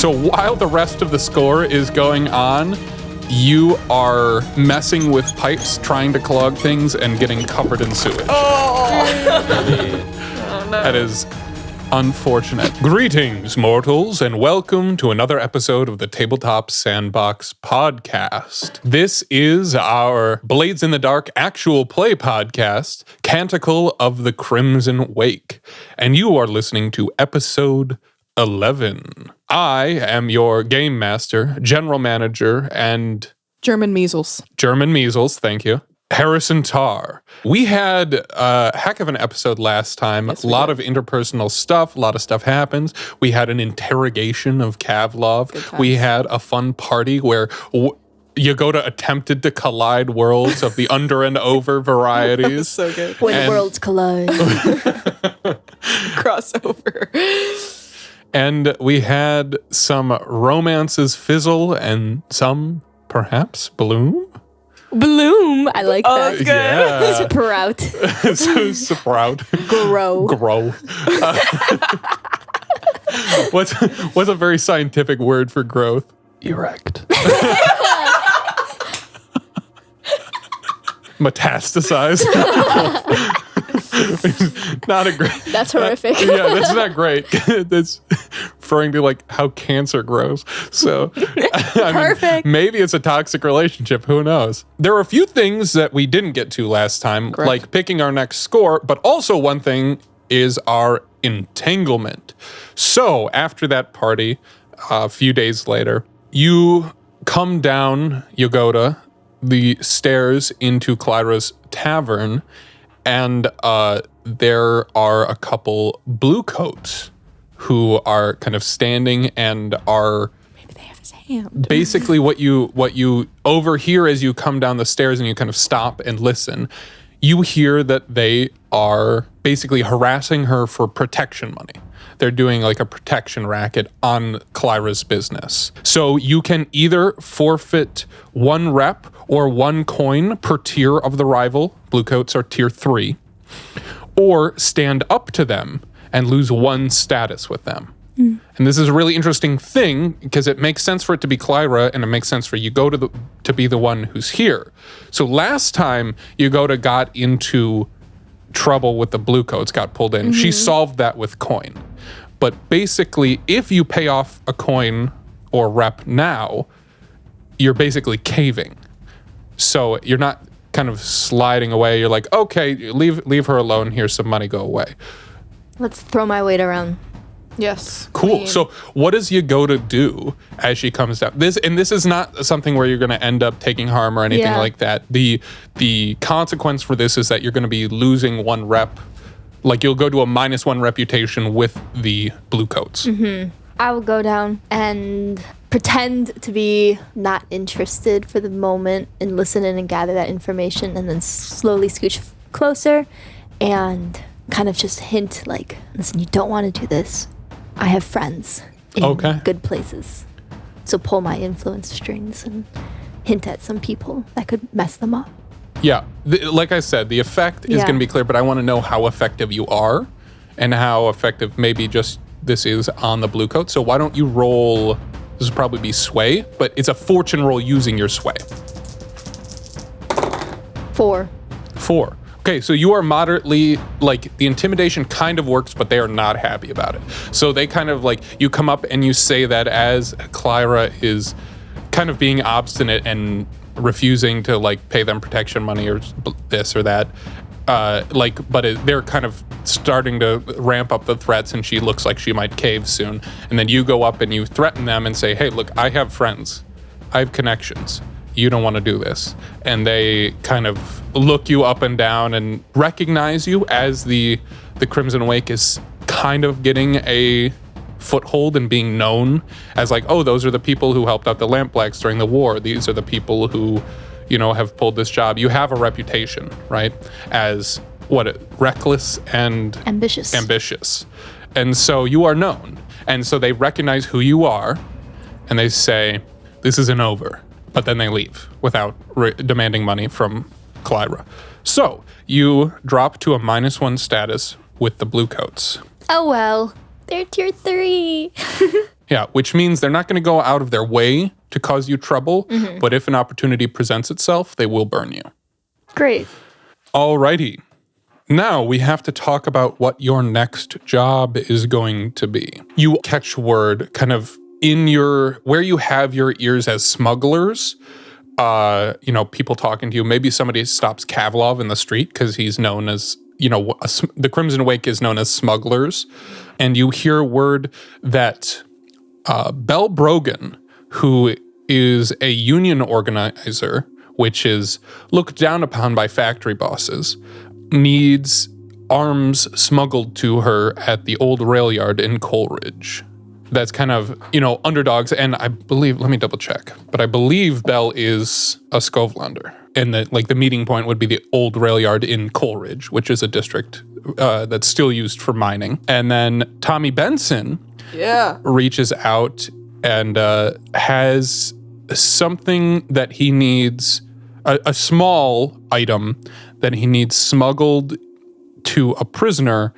So while the rest of the score is going on, you are messing with pipes, trying to clog things, and getting covered in sewage. Oh no. That is unfortunate. Greetings, mortals, and welcome to another episode of the Tabletop Sandbox podcast. This is our Blades in the Dark actual play podcast, Canticle of the Crimson Wake, and you are listening to episode 11. I am your game master, general manager, and German measles. Thank you. Harrison Tarr. We had a heck of an episode last time. Yes, a lot of interpersonal stuff. A lot of stuff happens. We had an interrogation of Kavlov. We had a fun party where you go to attempted to collide worlds of the under and over varieties. So good. When worlds collide. Crossover. And we had some romances fizzle and some, perhaps, bloom. Bloom. I like that. Good. Yeah. Sprout. Sprout. Grow. Grow. What's a very scientific word for growth? Erect. Metastasize. Not a great. That's horrific. Yeah, that's not great. That's referring to like how cancer grows. So, Perfect. Maybe it's a toxic relationship. Who knows? There are a few things that we didn't get to last time, Correct. like picking our next score, but also one thing is our entanglement. So after that party, a few days later, you come down Yogoda, the stairs into Clara's tavern, and there are a couple bluecoats who are kind of standing and are Maybe they have his hand. basically what you overhear as you come down the stairs and you kind of stop and listen. You hear that they are basically harassing her for protection money. They're doing like a protection racket on Clara's business. So you can either forfeit 1 rep or 1 coin per tier of the rival. Bluecoats are tier 3. Or stand up to them and lose 1 status with them. And this is a really interesting thing because it makes sense for it to be Clara and it makes sense for Yogoda to be the one who's here. So last time Yogoda got into trouble with the Bluecoats, got pulled in, she solved that with coin. But basically, if you pay off a coin or rep now, you're basically caving. So you're not kind of sliding away. You're like, okay, leave her alone. Here's some money. Go away. Let's throw my weight around. Yes. Cool. So what does Yogoda do as she comes down? This is not something where you're going to end up taking harm or anything like that. The consequence for this is that you're going to be losing 1 rep. Like you'll go to a -1 reputation with the Bluecoats. I will go down and pretend to be not interested for the moment and listen in and gather that information and then slowly scooch closer and kind of just hint like, listen, you don't want to do this. I have friends in good places. So pull my influence strings and hint at some people that could mess them up. Yeah. Like I said, the effect is going to be clear, but I want to know how effective you are and how effective maybe just this is on the Bluecoat. So why don't you roll, this would probably be sway, but it's a fortune roll using your sway. 4. 4. Okay, so you are moderately, like, the intimidation kind of works, but they are not happy about it. So they kind of, like, you come up and you say that as Clara is kind of being obstinate and refusing to, like, pay them protection money or this or that, they're kind of starting to ramp up the threats and she looks like she might cave soon. And then you go up and you threaten them and say, hey, look, I have friends. I have connections. You don't want to do this. And they kind of look you up and down and recognize you as the Crimson Wake is kind of getting a foothold and being known as like, oh, those are the people who helped out the Lampblacks during the war. These are the people who, have pulled this job. You have a reputation, right? As reckless and ambitious. And so you are known. And so they recognize who you are and they say, this isn't over. But then they leave without demanding money from Clara. So you drop to a -1 status with the Bluecoats. Oh well, they're tier 3. Yeah, which means they're not going to go out of their way to cause you trouble, but if an opportunity presents itself, they will burn you. Great. Alrighty. Now we have to talk about what your next job is going to be. You catch word kind of in where you have your ears as smugglers, people talking to you. Maybe somebody stops Kavlov in the street because he's known as, the Crimson Wake is known as smugglers. And you hear word that Bell Brogan, who is a union organizer, which is looked down upon by factory bosses, needs arms smuggled to her at the old rail yard in Coleridge. That's kind of, underdogs. And I believe, let me double check, but I believe Bell is a Skovlander. And the meeting point would be the old rail yard in Coleridge, which is a district that's still used for mining. And then Tommy Benson reaches out and has something that he needs, a small item that he needs smuggled to a prisoner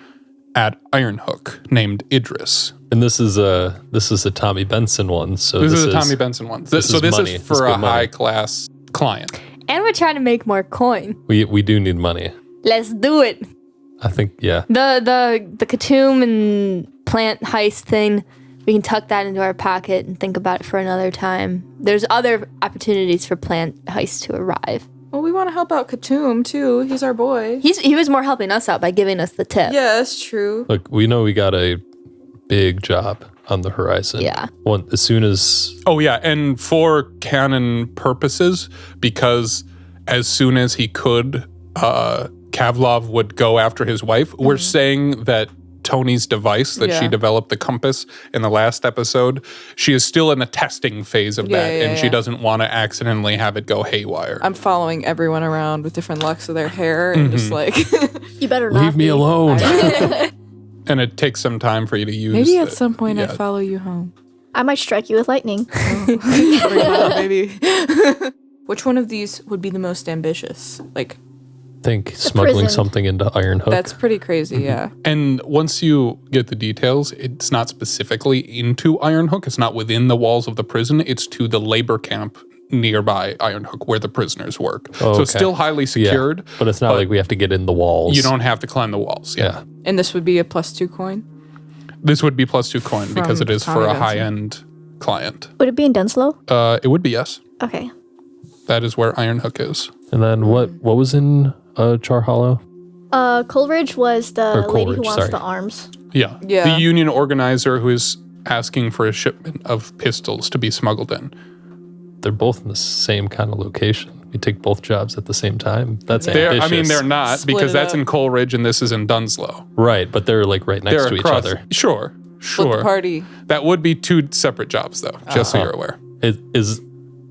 at Ironhook named Idris. And this is a Tommy Benson one. So this is a Tommy Benson one. This is for a high class client. And we're trying to make more coin. We do need money. Let's do it. I think, yeah. The Khatum and plant heist thing, we can tuck that into our pocket and think about it for another time. There's other opportunities for plant heist to arrive. Well, we want to help out Khatum, too. He's our boy. He was more helping us out by giving us the tip. Yeah, that's true. Look, we know we got a big job on the horizon. Yeah. As soon as... Oh, yeah, and for canon purposes, because as soon as he could, Kavlov would go after his wife. We're saying that Tony's device that she developed, the compass, in the last episode, she is still in the testing phase of that, and she doesn't want to accidentally have it go haywire. I'm following everyone around with different locks of their hair and just like... You better not leave me alone. And it takes some time for you to use Maybe at some point I'd follow you home. I might strike you with lightning. Maybe. Which one of these would be the most ambitious? Think smuggling prison. something into Ironhook. That's pretty crazy, yeah. And once you get the details, it's not specifically into Ironhook. It's not within the walls of the prison. It's to the labor camp nearby Ironhook where the prisoners work. So it's still highly secured. But it's not like we have to get in the walls. You don't have to climb the walls. Yeah. And this would be a +2 coin? This would be +2 coin because it is Tommy for a Benson. high-end client. Would it be in Dunslow? It would be, yes. Okay. That is where Ironhook is. And then what was in Char Hollow? Coleridge was the lady who Coleridge, wants sorry. the arms. Yeah. Yeah. The union organizer who is asking for a shipment of pistols to be smuggled in. They're both in the same kind of location. We take both jobs at the same time. That's ambitious. They're not, Split because it that's up. in Coleridge and this is in Dunslow. Right, but they're right next They're to each across. other. Sure. Split the party. That would be 2 separate jobs, though, just so you're aware. Is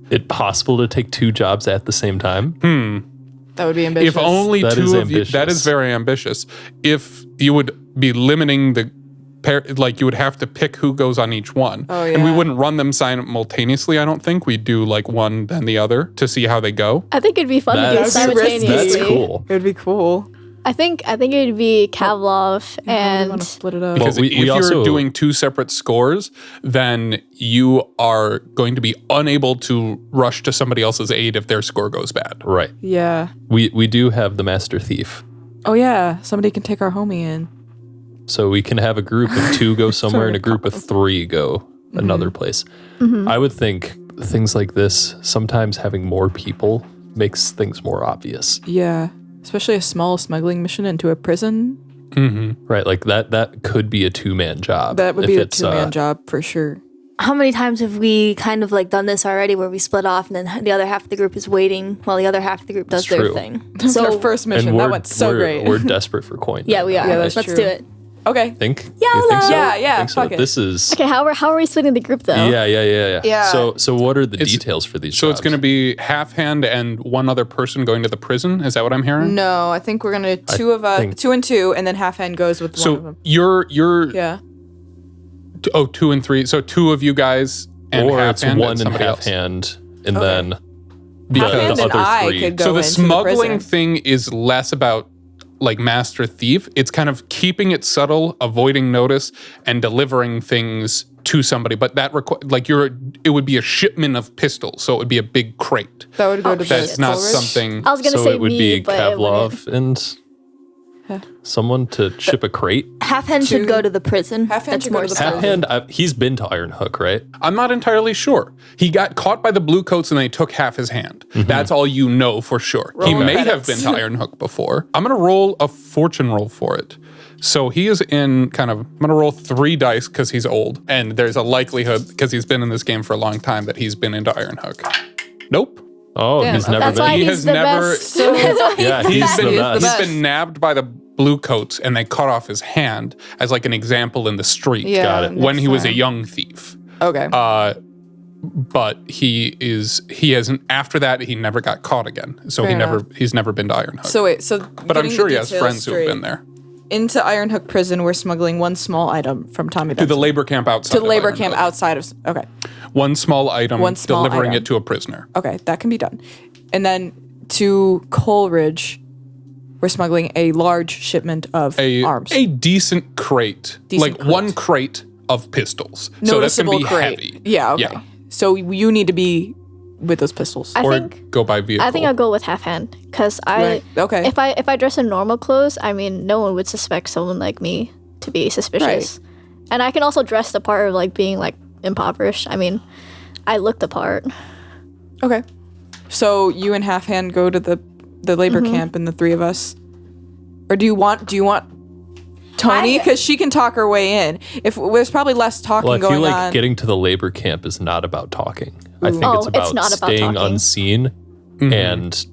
it possible to take 2 jobs at the same time? That would be ambitious. If only That 2 is of you, that ambitious. is very ambitious. If you would be limiting the pair, you would have to pick who goes on each one. Oh, And we yeah. wouldn't run them simultaneously, I don't think. We'd do one, then the other to see how they go. I think it'd be fun to do it That's- simultaneously. That's cool. It would be cool. I think it'd be Kavlov I want and to split it up. Because Well, if we you're also- doing 2 separate scores, then you are going to be unable to rush to somebody else's aid if their score goes bad. Right. Yeah. We do have the Master Thief. Oh, yeah. Somebody can take our homie in. So we can have a group of 2 go somewhere and a group of 3 go another place. I would think things like this, sometimes having more people makes things more obvious. Yeah. Especially a small smuggling mission into a prison. Right, that could be a 2-man job. That would if be a it's, 2-man job for sure. how many times have we kind of done this already where we split off and then the other half of the group is waiting while the other half of the group does It's their true. thing. That was our first mission. That went so great. We're desperate for coin. Yeah, we are. Yeah, that's Let's true. do it. Okay. Think? YOLO! You think so? Yeah, I think so. fuck it. This is... Okay, how are we splitting the group though? Yeah. So what are the details for these So jobs? it's going to be half hand and one other person going to the prison. Is that what I'm hearing? No, I think we're going to do 2 of us, think- 2 and 2, and then half hand goes with one of So them. you're Yeah. 2 and 3. So 2 of you guys and or half it's hand 1 and and somebody half else. hand, and Okay. then Half the hand and other I 3. could go So the into smuggling prison. thing is less about Master Thief. It's kind of keeping it subtle, avoiding notice, and delivering things to somebody, but that it would be a shipment of pistols, so it would be a big crate. That would go to That's the not Coleridge. something. I was gonna So say it would me, be but it wouldn't. Kavlov and someone to ship a crate. Half-Hand should go to the prison. Half-Hand That's should go more to the safe. prison. Half-Hand, he's been to Iron Hook, right? I'm not entirely sure. He got caught by the blue coats and they took half his hand. That's all you know for sure. He Roll may credits. have been to Iron Hook before. I'm going to roll a fortune roll for it. So he is I'm going to roll 3 dice because he's old. And there's a likelihood, because he's been in this game for a long time, that he's been into Iron Hook. Nope. Oh, Damn, he's never That's why been. He he's has the never- best. So- That's why Yeah, the he's best. the He is best. He's best. been nabbed by the blue coats and they cut off his hand as like an example in the street. Yeah, Got it. When next he was a time. young thief. Okay. But he hasn't, after that, he never got caught again. So Fair he's never been to Iron Hook. so wait, so but I'm getting sure the he has details friends who have straight. been there. Into Iron Hook prison, we're smuggling one small item from Tommy To the Benson. labor camp outside. To the of labor Iron camp Hook. outside of. Okay. One small item, One small delivering item. it to a prisoner. Okay, that can be done. And then to Coleridge, we're smuggling a large shipment of arms. A decent crate. Decent like crate. one crate of pistols. Noticeable so that's going to be crate. heavy. Yeah, okay. So you need to be with those pistols. I Or think go by vehicle. I think I'll go with Half-Hand because Right, okay. if I dress in normal clothes, I mean, no one would suspect someone like me to be suspicious, and I can also dress the part of like being like impoverished. I mean, I look the part. Okay. So you and Half-Hand go to the labor camp and the 3 of us. Or do you want Tony? Because she can talk her way in. If there's probably less talking Well, I feel going like on. getting to the labor camp is not about talking. I think Oh, it's it's about not about staying talking. unseen and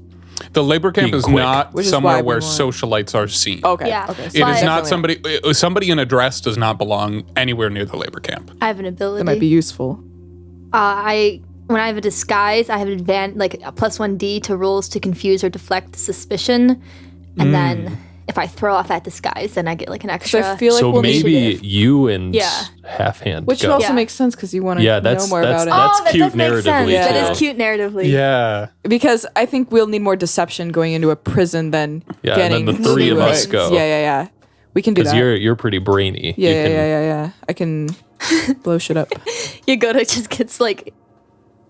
the labor camp being is quick. not Which is somewhere why where we want- socialites are seen. Okay. Yeah. Okay. It is not definitely- somebody in a dress does not belong anywhere near the labor camp. I have an ability. That might be useful. When I have a disguise, I have like a +1d to rolls to confuse or deflect suspicion, and then if I throw off that disguise, then I get like an So extra. I feel like so we'll maybe need you and Yeah. Half-Hand which go. also Yeah. makes sense because you want to Yeah, know that's- more that's- about it. that's that cute does make sense. narratively, Yeah. That too. is cute narratively. Yeah. Because I think we'll need more deception going into a prison than Yeah, and getting then the 3 of to us it. go. Yeah. We can do Because that. you're pretty brainy. Yeah, You can- yeah. I can blow shit up. Yagoda just gets like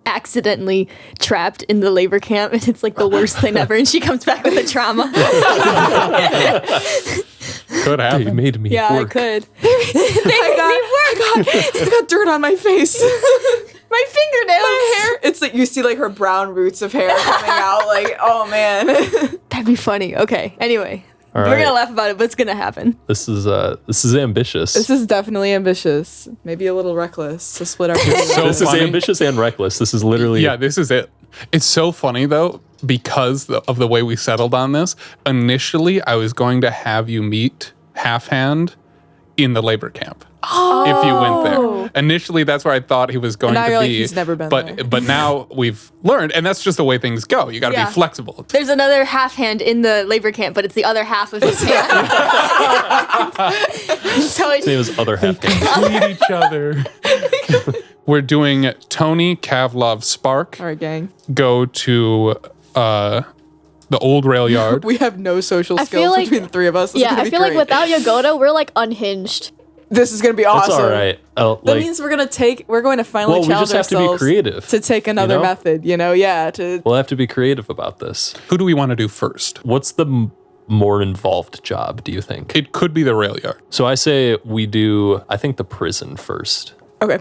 accidentally trapped in the labor camp, and it's like the worst thing ever. And she comes back with a trauma. Could They happen. made me Yeah, work. I could. I got dirt on my face. My fingernails. My hair. It's like you see like her brown roots of hair coming out. Like, oh man. That'd be funny. Okay. Anyway, All we're right. gonna laugh about it, but it's gonna happen. This is ambitious. This is definitely ambitious. Maybe a little reckless to split our career. So This is funny. ambitious and reckless. This is literally Yeah, this is it. It's so funny though, because of the way we settled on this. Initially, I was going to have you meet Half-Hand in the labor camp. If you went there. Initially, that's where I thought he was going now to you're be. like, he's never been but there. But now we've learned, and that's just the way things go. You got to Yeah. be flexible. There's another Half-Hand in the labor camp, but it's the other half of his hand. So his name is Other Half-Hand. Meet each other. We're doing Tony, Kavlov, Spark. All right, gang. Go to the old rail yard. We have no social feel skills like- between the 3 of us. This is yeah, gonna I be feel like great. without Yagoda, we're like unhinged. This is gonna be awesome. That's all right. That means we're going to finally Well, we challenge just have to be ourselves creative, to take another you know? method. Yeah. To we'll have to be creative about this. Who do we want to do first? What's the more involved job, do you think? It could be the rail yard. So I say we do, I think, the prison first. okay.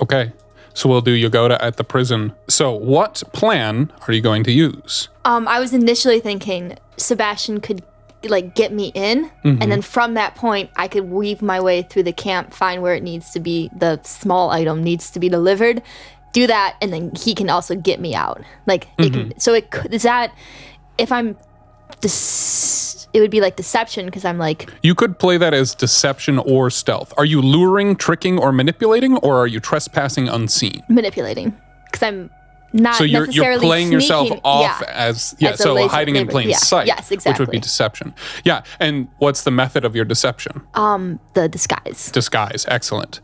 Okay. So we'll do Yagoda at the prison. So what plan are you going to use? I was initially thinking Sebastian could like get me in, and then from that point I could weave my way through the camp, find where it needs to be, the small item needs to be delivered, do that, and then he can also get me out. Like it can, so it could, is that if I'm it would be like deception because I'm like You could play that as deception or stealth. Are you luring, tricking, or manipulating, or are you trespassing unseen? manipulating because I'm not So you're necessarily playing yourself sneaking- off yeah. as As a so lazy hiding in labor- plain yeah, sight. yes, Which would be exactly. deception. Yeah, and what's the method of your deception? The disguise. Disguise. Excellent.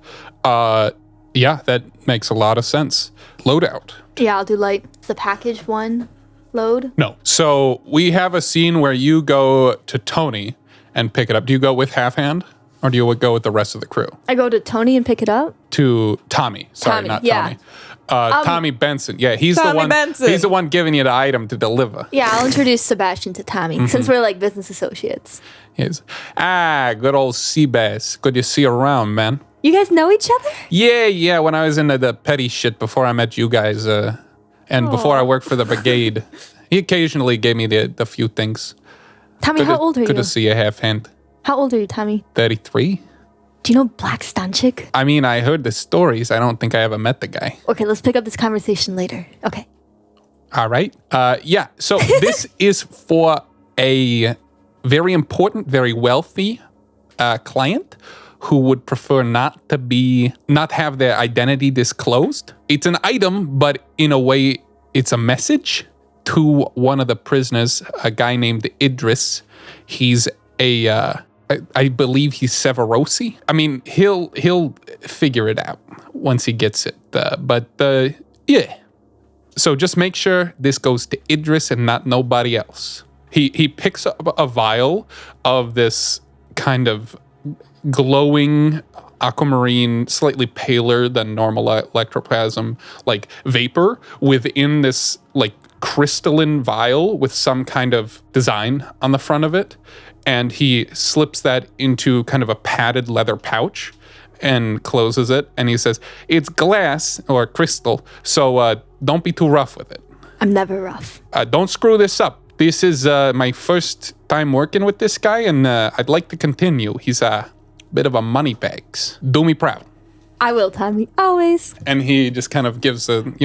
Yeah, that makes a lot of sense. Loadout. Yeah, I'll do like the package one load. No. So we have a scene where you go to Tony and pick it up. Do you go with Half-Hand? Or do you go with the rest of the crew? I go to Tony and pick it up. To Tommy. Sorry, Tommy, not yeah. Tommy. Tommy Benson. Yeah, he's Tommy the one. Benson. He's the one giving you the item to deliver. Yeah, I'll introduce Sebastian to Tommy since we're like business associates. Yes. Good old Seabass. Good to see you around, man. You guys know each other? Yeah. When I was into the petty shit before I met you guys, and before I worked for the brigade, he occasionally gave me the few things. Tommy, how old are you? Good to see you, half hand. How old are you, Tommy? 33. Do you know Black Stanchik? I mean, I heard the stories. I don't think I ever met the guy. Okay, let's pick up this conversation later. Okay. All right. Yeah. So this is for a very important, very wealthy client who would prefer not have their identity disclosed. It's an item, but in a way, it's a message to one of the prisoners, a guy named Idris. He's I believe he's Severosi. I mean, he'll figure it out once he gets it. Yeah. So just make sure this goes to Idris and not nobody else. He picks up a vial of this kind of glowing aquamarine, slightly paler than normal electroplasm, like vapor within this like crystalline vial with some kind of design on the front of it. And he slips that into kind of a padded leather pouch and closes it. And he says, it's glass or crystal, so don't be too rough with it. I'm never rough. Don't screw this up. This is my first time working with this guy, and I'd like to continue. He's a bit of a moneybags. Do me proud. I will, Tommy. Always. And he just kind of gives kind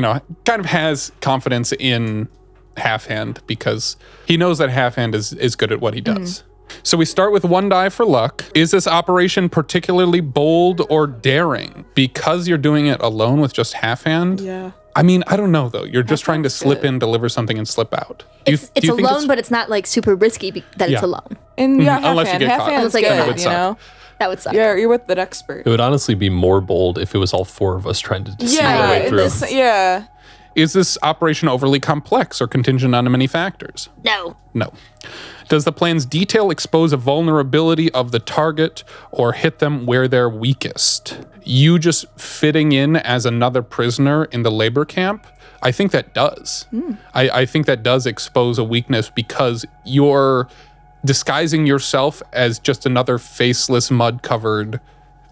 of has confidence in Half Hand because he knows that Half Hand is good at what he does. So we start with 1 die for luck. Is this operation particularly bold or daring? Because you're doing it alone with just Half Hand? Yeah. I mean, I don't know, though. You're just trying to slip in, deliver something, and slip out. It's alone, but it's not like super risky that it's alone. And yeah, Unless you get half caught. hand's Like, good, that would you know? That would suck. Yeah, you're with the expert. It would honestly be more bold if it was all 4 of us trying to see our way through. Yeah. Is this operation overly complex or contingent on many factors? No. No. Does the plan's detail expose a vulnerability of the target or hit them where they're weakest? You just fitting in as another prisoner in the labor camp, I think that does. I think that does expose a weakness because you're disguising yourself as just another faceless, mud-covered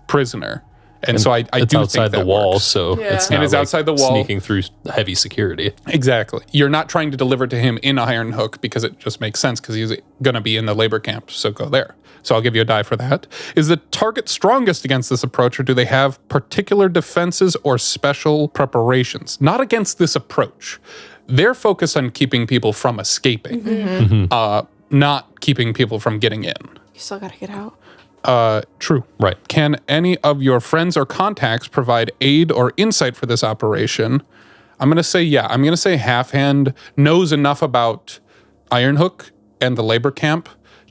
prisoner. And so I do think outside that the wall, works. so it's And not it's like outside the wall. sneaking through heavy security. Exactly. You're not trying to deliver to him in Iron Hook because it just makes sense because he's going to be in the labor camp, so go there. So I'll give you a die for that. Is the target strongest against this approach, or do they have particular defenses or special preparations? Not against this approach. They're focused on keeping people from escaping, not keeping people from getting in. You still gotta get out. True. Right. Can any of your friends or contacts provide aid or insight for this operation? I'm going to say, yeah. I'm going to say Half Hand knows enough about Iron Hook and the labor camp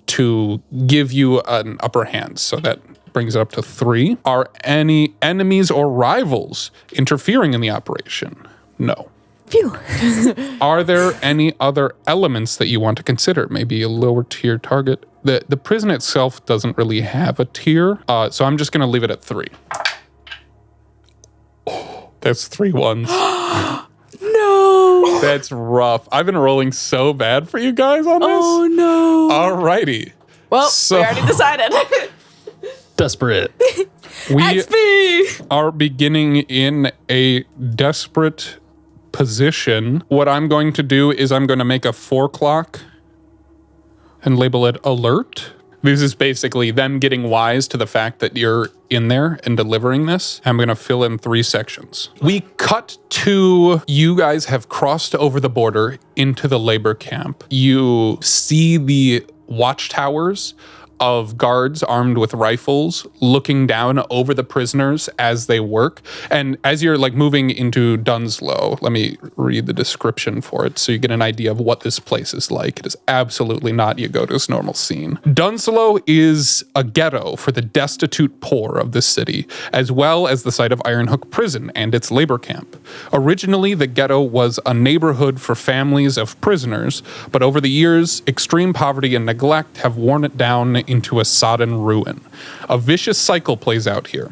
to give you an upper hand. So that brings it up to 3. Are any enemies or rivals interfering in the operation? No. Phew. Are there any other elements that you want to consider? Maybe a lower tier target? The prison itself doesn't really have a tier, so I'm just going to leave it at 3. Oh, that's 3 ones. No. That's rough. I've been rolling so bad for you guys on this. Oh no. Alrighty. Well, So- we already decided. Desperate. We XP. are beginning in a desperate position. What I'm going to do is I'm going to make a 4 clock and label it alert. This is basically them getting wise to the fact that you're in there and delivering this. I'm going to fill in 3 sections. We cut to you guys have crossed over the border into the labor camp. You see the watchtowers of guards armed with rifles looking down over the prisoners as they work. And as you're like moving into Dunslow, let me read the description for it so you get an idea of what this place is like. It is absolutely not Yagota's normal scene. Dunslow is a ghetto for the destitute poor of this city, as well as the site of Iron Hook Prison and its labor camp. Originally, the ghetto was a neighborhood for families of prisoners, but over the years, extreme poverty and neglect have worn it down into a sodden ruin. A vicious cycle plays out here.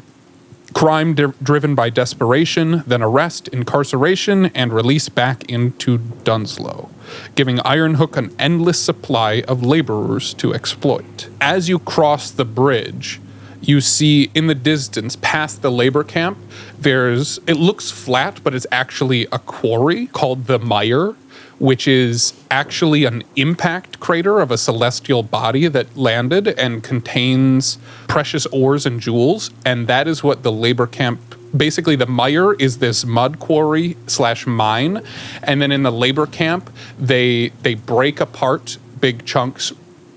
Crime driven by desperation, then arrest, incarceration, and release back into Dunslow, giving Ironhook an endless supply of laborers to exploit. As you cross the bridge, you see in the distance, past the labor camp, it looks flat, but it's actually a quarry called the Mire, which is actually an impact crater of a celestial body that landed and contains precious ores and jewels. And that is what the labor camp, basically the Mire is this mud quarry / mine. And then in the labor camp, they break apart big chunks,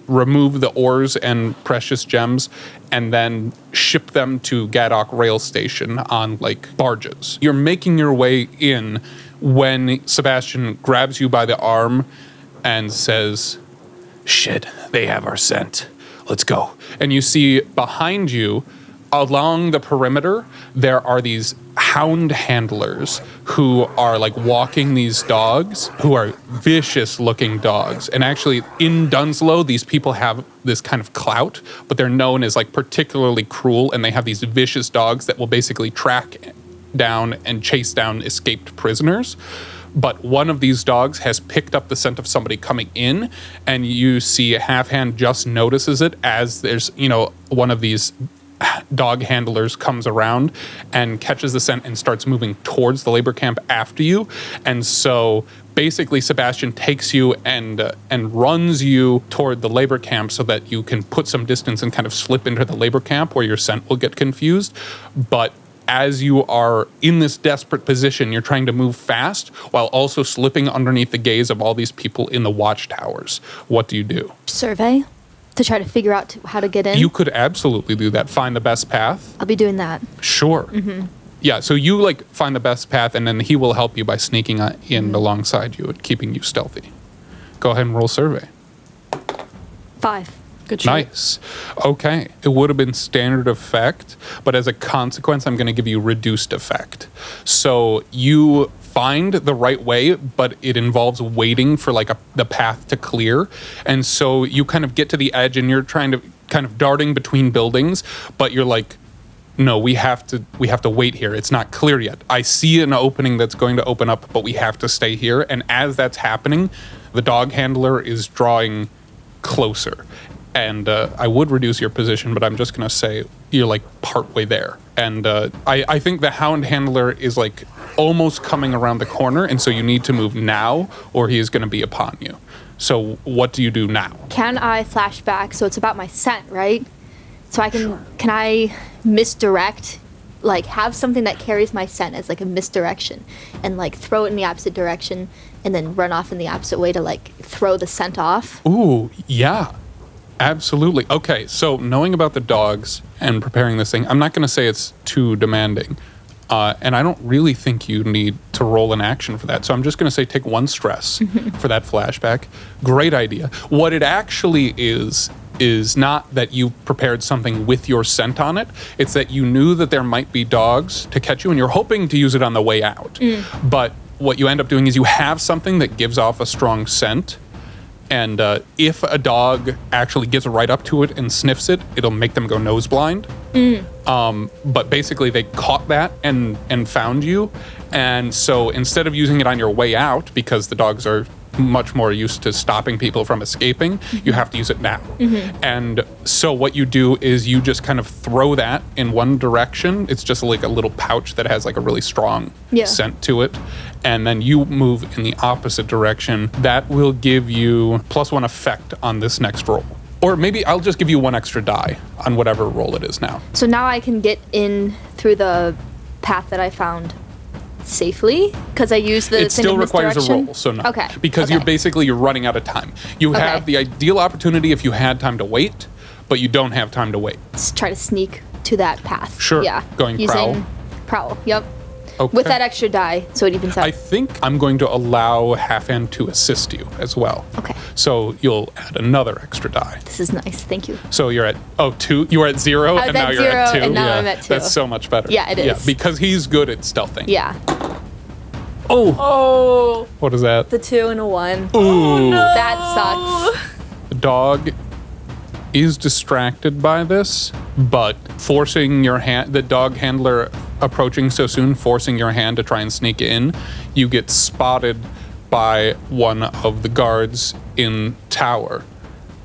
remove the ores and precious gems, and then ship them to Gaddock rail station on like barges. You're making your way in when Sebastian grabs you by the arm and says, "Shit, they have our scent. Let's go." And you see behind you, along the perimeter, there are these hound handlers who are like walking these dogs, who are vicious looking dogs. And actually in Dunslow, these people have this kind of clout, but they're known as like particularly cruel, and they have these vicious dogs that will basically track down and chase down escaped prisoners. But one of these dogs has picked up the scent of somebody coming in, and you see Half Hand just notices it as there's, one of these dog handlers comes around and catches the scent and starts moving towards the labor camp after you. And so basically Sebastian takes you and runs you toward the labor camp so that you can put some distance and kind of slip into the labor camp where your scent will get confused. But as you are in this desperate position, you're trying to move fast while also slipping underneath the gaze of all these people in the watchtowers. What do you do? Survey to try to figure out how to get in. You could absolutely do that. Find the best path. I'll be doing that. Sure. Mm-hmm. Yeah, so you find the best path, and then he will help you by sneaking in alongside you and keeping you stealthy. Go ahead and roll survey. 5. Good shot. Nice. Okay. It would have been standard effect, but as a consequence, I'm going to give you reduced effect. So you find the right way, but it involves waiting for the path to clear. And so you kind of get to the edge and you're trying to kind of darting between buildings, but you're like, no, we have to wait here. It's not clear yet. I see an opening that's going to open up, but we have to stay here. And as that's happening, the dog handler is drawing closer. And I would reduce your position, but I'm just going to say you're partway there. And I think the hound handler is almost coming around the corner, and so you need to move now or he is going to be upon you. So what do you do now? Can I flash back? So it's about my scent, right? So can I misdirect, have something that carries my scent as a misdirection and throw it in the opposite direction and then run off in the opposite way to throw the scent off? Ooh, yeah. Absolutely. Okay, so knowing about the dogs and preparing this thing, I'm not going to say it's too demanding. And I don't really think you need to roll an action for that. So I'm just going to say take 1 stress for that flashback. Great idea. What it actually is not that you prepared something with your scent on it. It's that you knew that there might be dogs to catch you, and you're hoping to use it on the way out. But what you end up doing is you have something that gives off a strong scent. And if a dog actually gets right up to it and sniffs it, it'll make them go nose blind. But basically they caught that and found you. And so instead of using it on your way out, because the dogs are much more used to stopping people from escaping, you have to use it now. And so what you do is you just kind of throw that in one direction. It's just a little pouch that has a really strong scent to it. And then you move in the opposite direction. That will give you +1 effect on this next roll. Or maybe I'll just give you 1 extra die on whatever roll it is now. So now I can get in through the path that I found safely because I use the it still requires a roll, so no. Okay. Because you're running out of time. You have the ideal opportunity if you had time to wait, but you don't have time to wait. Let's try to sneak to that path. Sure. Yeah. Going using prowl. Yep. Okay. With that extra die, so it evens out. I think I'm going to allow Half Hand to assist you as well. Okay. So you'll add another extra die. This is nice. Thank you. So you're at 2. You were at 0, and now you're at 2. And now I'm at 2. That's so much better. Yeah, it is. Yeah, because he's good at stealthing. Yeah. Oh. What is that? The 2 and a 1. Ooh. That sucks. The dog is distracted by this, but forcing the dog handler approaching so soon, forcing your hand to try and sneak in, you get spotted by one of the guards in tower.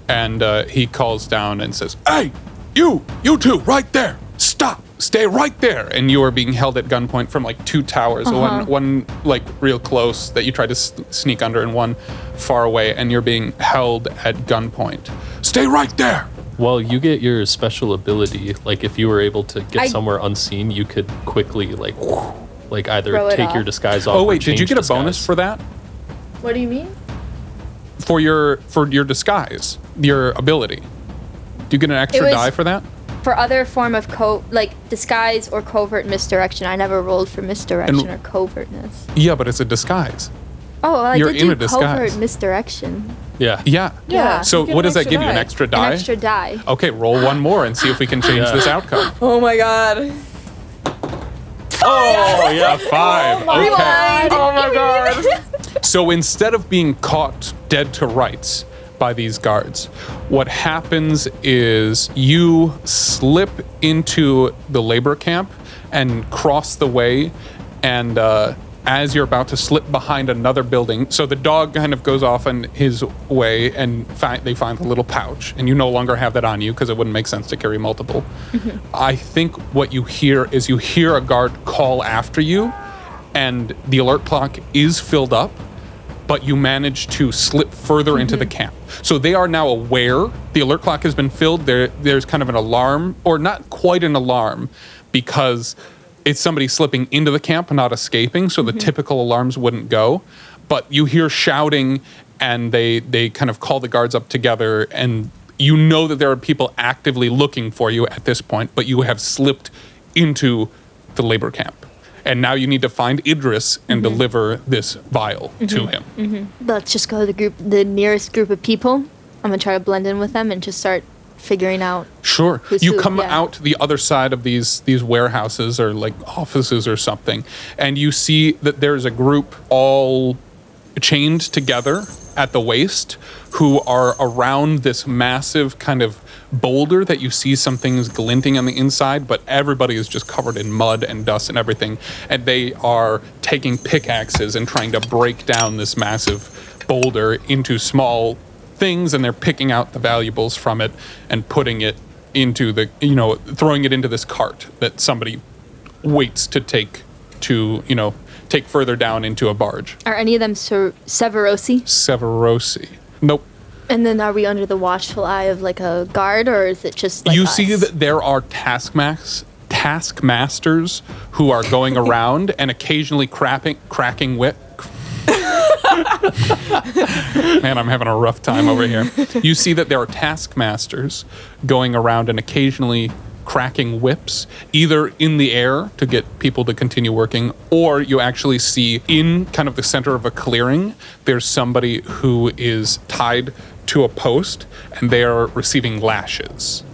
And he calls down and says, "Hey, you two, right there, stop, stay right there." And you are being held at gunpoint from like two towers, one like real close that you try to sneak under and one far away, and you're being held at gunpoint. Stay right there. Well, you get your special ability. Like if you were able to get somewhere unseen, you could quickly like either take your disguise off. Oh wait, or did you change get a bonus for that? What do you mean? For your disguise, your ability. Do you get an extra die for that? For other form of disguise or covert misdirection. I never rolled for misdirection or covertness. Yeah, but it's a disguise. Oh, well, You're I did in do a disguise. covert misdirection. Yeah. Yeah. So you get what an does that extra give you? An die. extra die? An extra die. Okay, roll one more and see if we can change this outcome. Oh my god. Oh, yeah, 5. Okay. Oh my god. So instead of being caught dead to rights by these guards, what happens is you slip into the labor camp and cross the way, and as you're about to slip behind another building, so the dog kind of goes off on his way, and they find a little pouch, and you no longer have that on you because it wouldn't make sense to carry multiple. I think what you hear is a guard call after you, and the alert clock is filled up, but you manage to slip further into the camp. So they are now aware the alert clock has been filled. There's kind of an alarm, or not quite an alarm, because it's somebody slipping into the camp, not escaping, so the typical alarms wouldn't go. But you hear shouting, and they kind of call the guards up together, and you know that there are people actively looking for you at this point, but you have slipped into the labor camp. And now you need to find Idris and deliver this vial to him. Let's just go to the nearest group of people. I'm gonna try to blend in with them and just start figuring out. Sure. Who's You who, come yeah. out the other side of these warehouses or like offices or something, and you see that there's a group all chained together at the waist who are around this massive kind of boulder that you see some things glinting on the inside, but everybody is just covered in mud and dust and everything, and they are taking pickaxes and trying to break down this massive boulder into small things, and they're picking out the valuables from it and putting it into throwing it into this cart that somebody waits to take further down into a barge. Are any of them Severosi? Severosi. Nope. And then are we under the watchful eye of like a guard, or is it just like You us? see that there are taskmasters who are going around and occasionally cracking whip. Man, I'm having a rough time over here. You see that there are taskmasters going around and occasionally cracking whips, either in the air to get people to continue working, or you actually see in kind of the center of a clearing, there's somebody who is tied to a post, and they are receiving lashes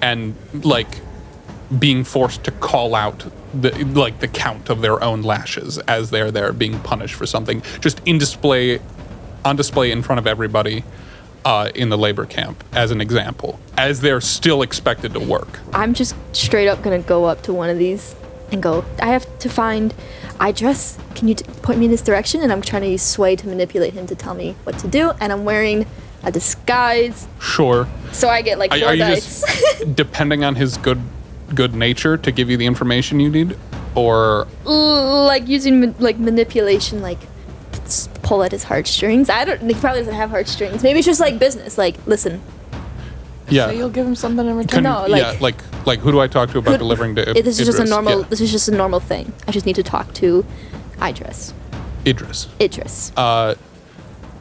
and like being forced to call out the count of their own lashes as they're there being punished for something, just on display in front of everybody in the labor camp as an example, as they're still expected to work. I'm just straight up gonna go up to one of these and go, I have to find Idris. Can you point me in this direction? And I'm trying to use sway to manipulate him to tell me what to do, and I'm wearing a disguise. Sure. So I get like 4 Are you dice. just depending on his good nature to give you the information you need, or like using like manipulation, like pull at his heartstrings. He probably doesn't have heartstrings. Maybe it's just like business. Like, listen. yeah? So you'll give him something in return. No, like who do I talk to about delivering to This is just a Idris? normal. Yeah. This is just a normal thing. I just need to talk to Idris. Idris.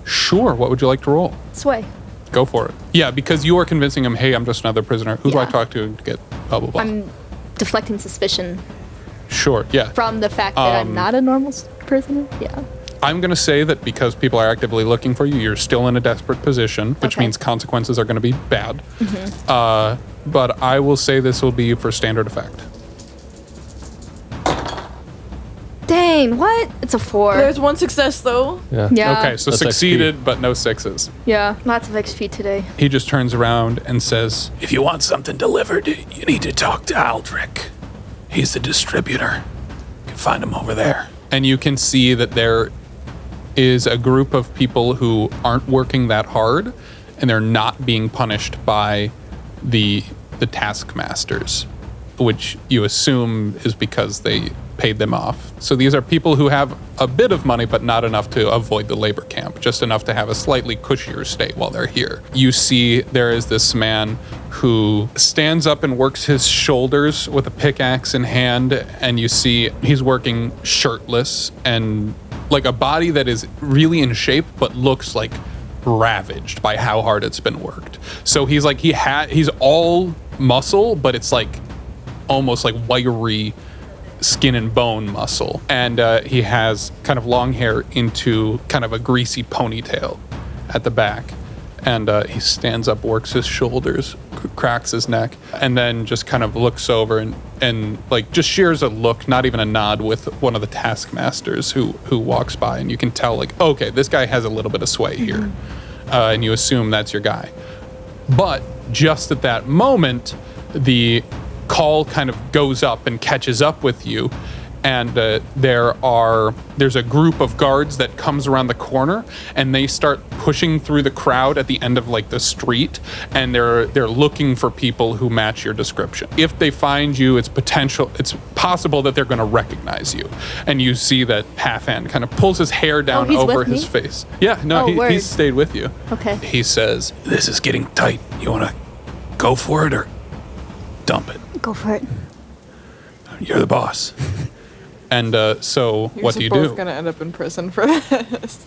Sure. What would you like to roll? Sway. Go for it. Yeah, because you are convincing him, hey, I'm just another prisoner. Who do I Yeah. talk to get blah, blah, blah? I'm deflecting suspicion Sure, yeah. from the fact that I'm not a normal prisoner. Yeah. I'm going to say that because people are actively looking for you, you're still in a desperate position, which Okay. means consequences are going to be bad. But I will say this will be for standard effect. Dang. 9. What? It's a 4. There's one success though. Yeah. Yeah. Okay, so That's succeeded, but no 6s. Yeah. Lots of XP today. He just turns around and says, if you want something delivered, you need to talk to Aldrich. He's the distributor. You can find him over there. And you can see that there is a group of people who aren't working that hard, and they're not being punished by the taskmasters, which you assume is because they paid them off. So these are people who have a bit of money, but not enough to avoid the labor camp, just enough to have a slightly cushier stay while they're here. You see there is this man who stands up and works his shoulders with a pickaxe in hand, and you see he's working shirtless and like a body that is really in shape, but looks like ravaged by how hard it's been worked. So he's like, he's all muscle, but it's like almost like wiry skin and bone muscle. And he has kind of long hair into kind of a greasy ponytail at the back. And he stands up, works his shoulders, cracks his neck, and then just kind of looks over and like just shares a look, not even a nod, with one of the taskmasters who walks by. And you can tell like, okay, this guy has a little bit of sway here. And you assume that's your guy. But just at that moment, the call kind of goes up and catches up with you, and there's a group of guards that comes around the corner, and they start pushing through the crowd at the end of like the street, and they're looking for people who match your description. If they find you, it's possible that they're going to recognize you. And you see that Half-Hand kind of pulls his hair down he's over with his me? face. Yeah, no, Oh, he's stayed with you. Okay. He says, "This is getting tight. You want to go for it or dump it? Go for it. You're the boss." And so what do you You're both do? gonna end up in prison for this.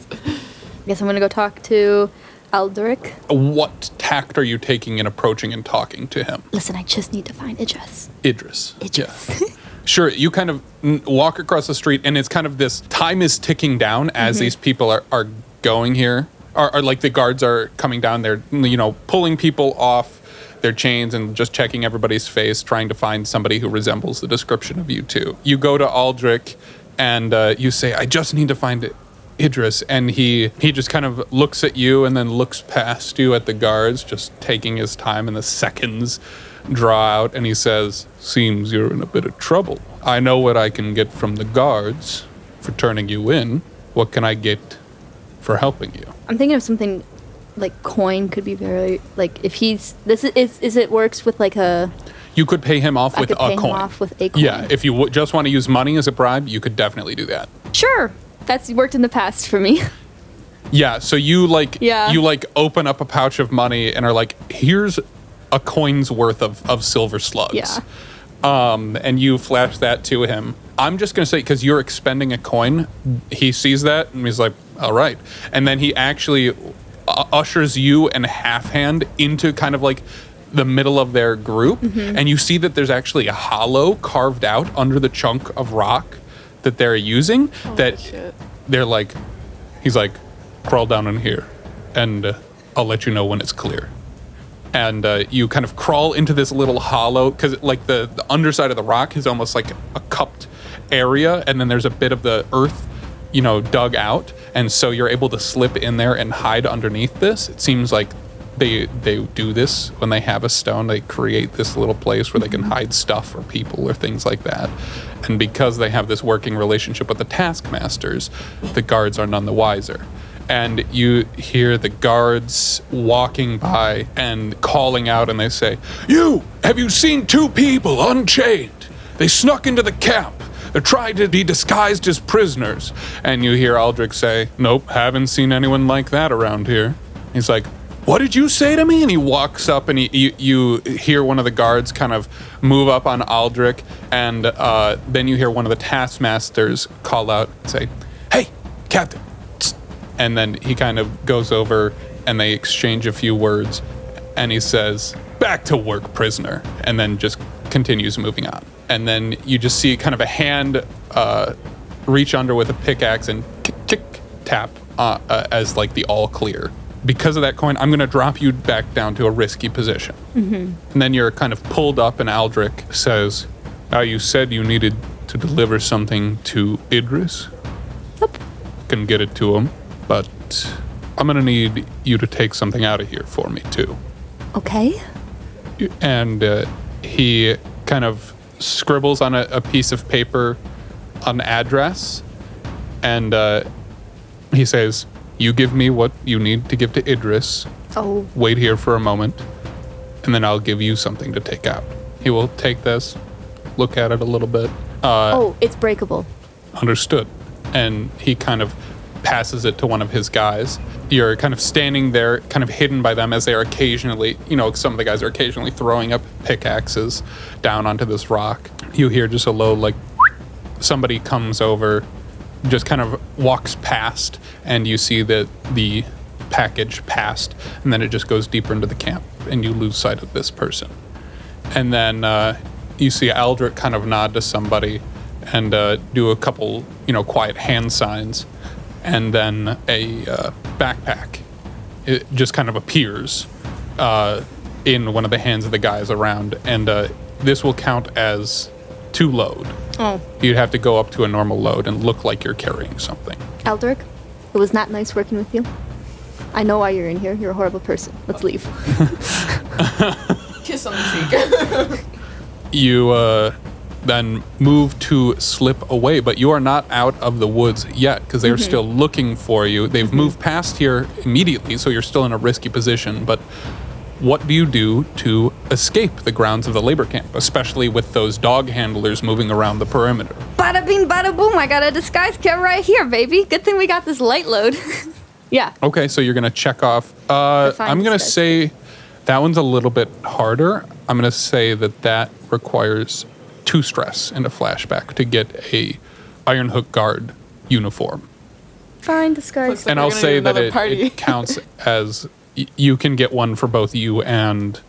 Guess I'm gonna go talk to Aldrich. What tact are you taking in approaching and talking to him? Listen, I just need to find Idris. Idris. Idris. Yeah. Sure, you kind of walk across the street, and it's kind of this time is ticking down as these people are going here. Or like the guards are coming down, they're pulling people off their chains and just checking everybody's face, trying to find somebody who resembles the description of you two. You go to Aldrich and you say, "I just need to find Idris," and he just kind of looks at you and then looks past you at the guards, just taking his time, and the seconds draw out, and he says, "Seems you're in a bit of trouble. I know what I can get from the guards for turning you in. What can I get for helping you?" I'm thinking of something like coin could be very like if he's this is it works with like a You could pay him off with I could a pay coin. him off with a coin. Yeah, if you just want to use money as a bribe, you could definitely do that. Sure, that's worked in the past for me. Yeah, so you Yeah. open up a pouch of money and are like, "Here's a coin's worth of silver slugs." Yeah. And you flash that to him. I'm just gonna say, because you're expending a coin, he sees that and he's like, "All right," and then he actually ushers you and Half-Hand into kind of like the middle of their group, and you see that there's actually a hollow carved out under the chunk of rock that they're using. Shit. They're like, he's like, "Crawl down in here, and I'll let you know when it's clear." And you kind of crawl into this little hollow, because like the underside of the rock is almost like a cupped area, and then there's a bit of the earth, dug out, and so you're able to slip in there and hide underneath this. It seems like they do this when they have a stone. They create this little place where they can hide stuff or people or things like that. And because they have this working relationship with the taskmasters, the guards are none the wiser. And you hear the guards walking by and calling out, and they say, have you seen 2 people unchained? They snuck into the camp. They're trying to be disguised as prisoners." And you hear Aldrich say, "Nope, haven't seen anyone like that around here." He's like, "What did you say to me?" And he walks up, and you hear one of the guards kind of move up on Aldrich, and then you hear one of the taskmasters call out and say, "Hey, Captain." And then he kind of goes over, and they exchange a few words, and he says, "Back to work, prisoner," and then just continues moving on. And then you just see kind of a hand reach under with a pickaxe and tick, tap as like the all clear. Because of that coin, I'm going to drop you back down to a risky position. And then you're kind of pulled up, and Aldrich says, "Now you said you needed to deliver something to Idris. Yep. Can get it to him, but I'm gonna need you to take something out of here for me too. Okay. And he kind of scribbles on a piece of paper an address, and he says, you give me what you need to give to Idris. Oh. Wait here for a moment, and then I'll give you something to take out. He will take this, look at it a little bit. It's breakable. Understood. And he kind of passes it to one of his guys. You're kind of standing there, kind of hidden by them as they are occasionally, some of the guys are occasionally throwing up pickaxes down onto this rock. You hear just a low, like, somebody comes over, just kind of walks past, and you see that the package passed, and then it just goes deeper into the camp, and you lose sight of this person. And then you see Aldrich kind of nod to somebody and do a couple, quiet hand signs, and then a backpack, it just kind of appears in one of the hands of the guys around, and this will count as 2 load. Oh. You'd have to go up to a normal load and look like you're carrying something. Eldrick, it was not nice working with you. I know why you're in here. You're a horrible person. Let's leave. Kiss on the cheek. You then move to slip away, but you are not out of the woods yet because they are still looking for you. They've moved past here immediately, so you're still in a risky position. But what do you do to escape the grounds of the labor camp, especially with those dog handlers moving around the perimeter? Bada bing, bada boom. I got a disguise kit right here, baby. Good thing we got this light load. Yeah. Okay, so you're going to check off. I'm going to say that one's a little bit harder. I'm going to say that requires 2 stress and a flashback to get a Iron Hook Guard uniform. Fine, disguise. Looks like And we're I'll gonna say need that another party. it counts as you can get one for both you and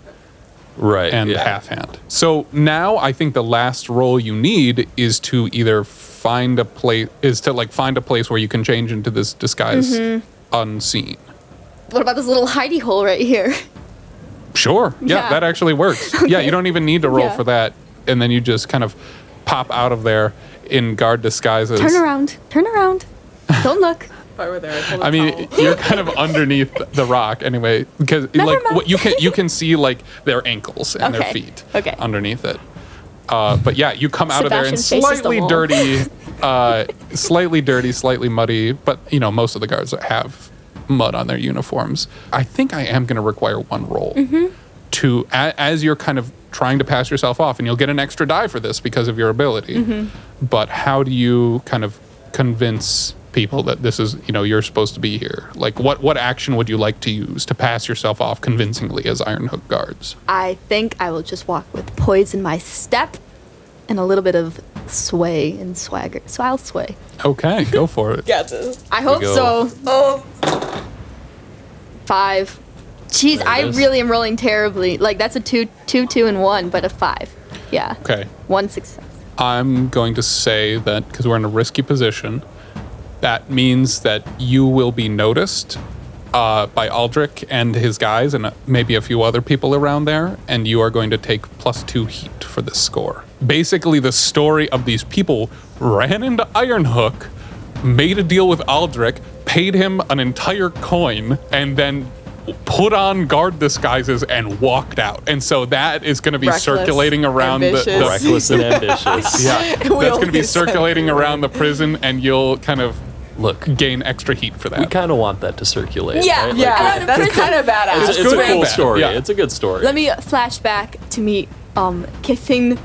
Right. half hand. So now I think the last roll you need is to either find a place where you can change into this disguise unseen. What about this little hidey hole right here? Sure. Yeah, Yeah. that actually works. Yeah, you don't even need to roll for that. And then you just kind of pop out of there in guard disguises. Turn around. Don't look. If I were there, I'd hold a I mean, towel. you're kind of underneath the rock anyway, because Never mind. what you can see like their ankles and their Okay. feet Okay. underneath it. But yeah, you come out of there in Sebastian faces the slightly wall. dirty, slightly muddy, but most of the guards have mud on their uniforms. I think I am going to require 1 roll to as you're kind of trying to pass yourself off, and you'll get an extra die for this because of your ability. But how do you kind of convince people that this is, you're supposed to be here? Like, what action would you like to use to pass yourself off convincingly as Iron Hook guards? I think I will just walk with poise in my step and a little bit of sway and swagger. So I'll sway. Okay, go for it. Got this. I hope go. so. Oh. 5. Jeez, There I it is. really am rolling terribly. Like, that's a 2, 2, and 1, but a 5. Yeah. Okay. 1 success. I'm going to say that because we're in a risky position, that means that you will be noticed by Aldrich and his guys and maybe a few other people around there, and you are going to take +2 heat for this score. Basically, the story of these people ran into Iron Hook, made a deal with Aldrich, paid him an entire coin, and then put on guard disguises and walked out. And so that is going to be Reckless, circulating around the ambitious. Reckless and ambitious. yeah, that's going to be circulating around the prison, and you'll kind of Look, gain extra heat for that. we kind of want that to circulate. Yeah, right? Yeah, Around the that's prison. kind of badass. It's a good and cool bad, story. yeah. It's a good story. Let me flash back to me kissing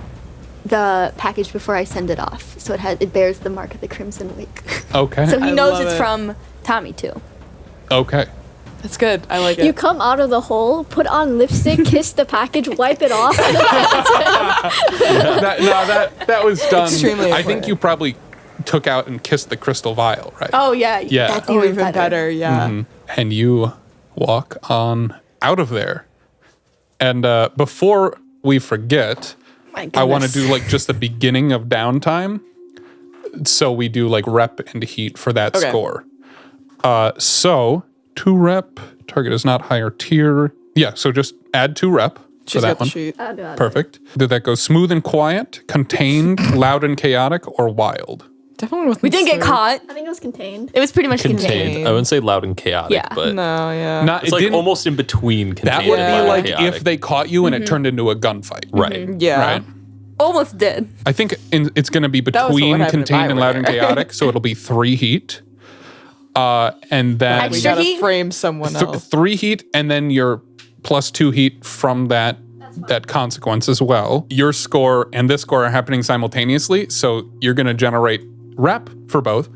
the package before I send it off. So it bears the mark of the Crimson Wake. Okay. So he I knows love it's it. from Tommy, too. Okay. That's good. I like it. You come out of the hole, put on lipstick, kiss the package, wipe it off. that was done. Extremely I think important. you probably took out and kissed the crystal vial, right? Oh, yeah. Yeah. That's Oh, even better. Yeah. And you walk on out of there. And before we forget, My I want to goodness. do like just the beginning of downtime. So we do like rep and heat for that Okay. score. So 2 rep, target is not higher tier. Yeah, so just add 2 rep. She's that got the one? sheet. I'll do it. Perfect. Did that go smooth and quiet, contained, loud and chaotic, or wild? Definitely with We didn't get caught. I think it was contained. It was pretty much Contained. contained. I wouldn't say loud and chaotic, Yeah. but No, yeah. Not, it's it like didn't- almost in between contained That would and be loud like and chaotic. if they caught you and it turned into a gunfight. Right. Yeah. Right? Almost did. I think it's going to be was what between happened if I contained and were loud and there. chaotic, so it'll be 3 heat. And then We Extra gotta heat? frame someone else. 3 heat, and then your +2 heat from that consequence as well. Your score and this score are happening simultaneously, so you're going to generate rep for both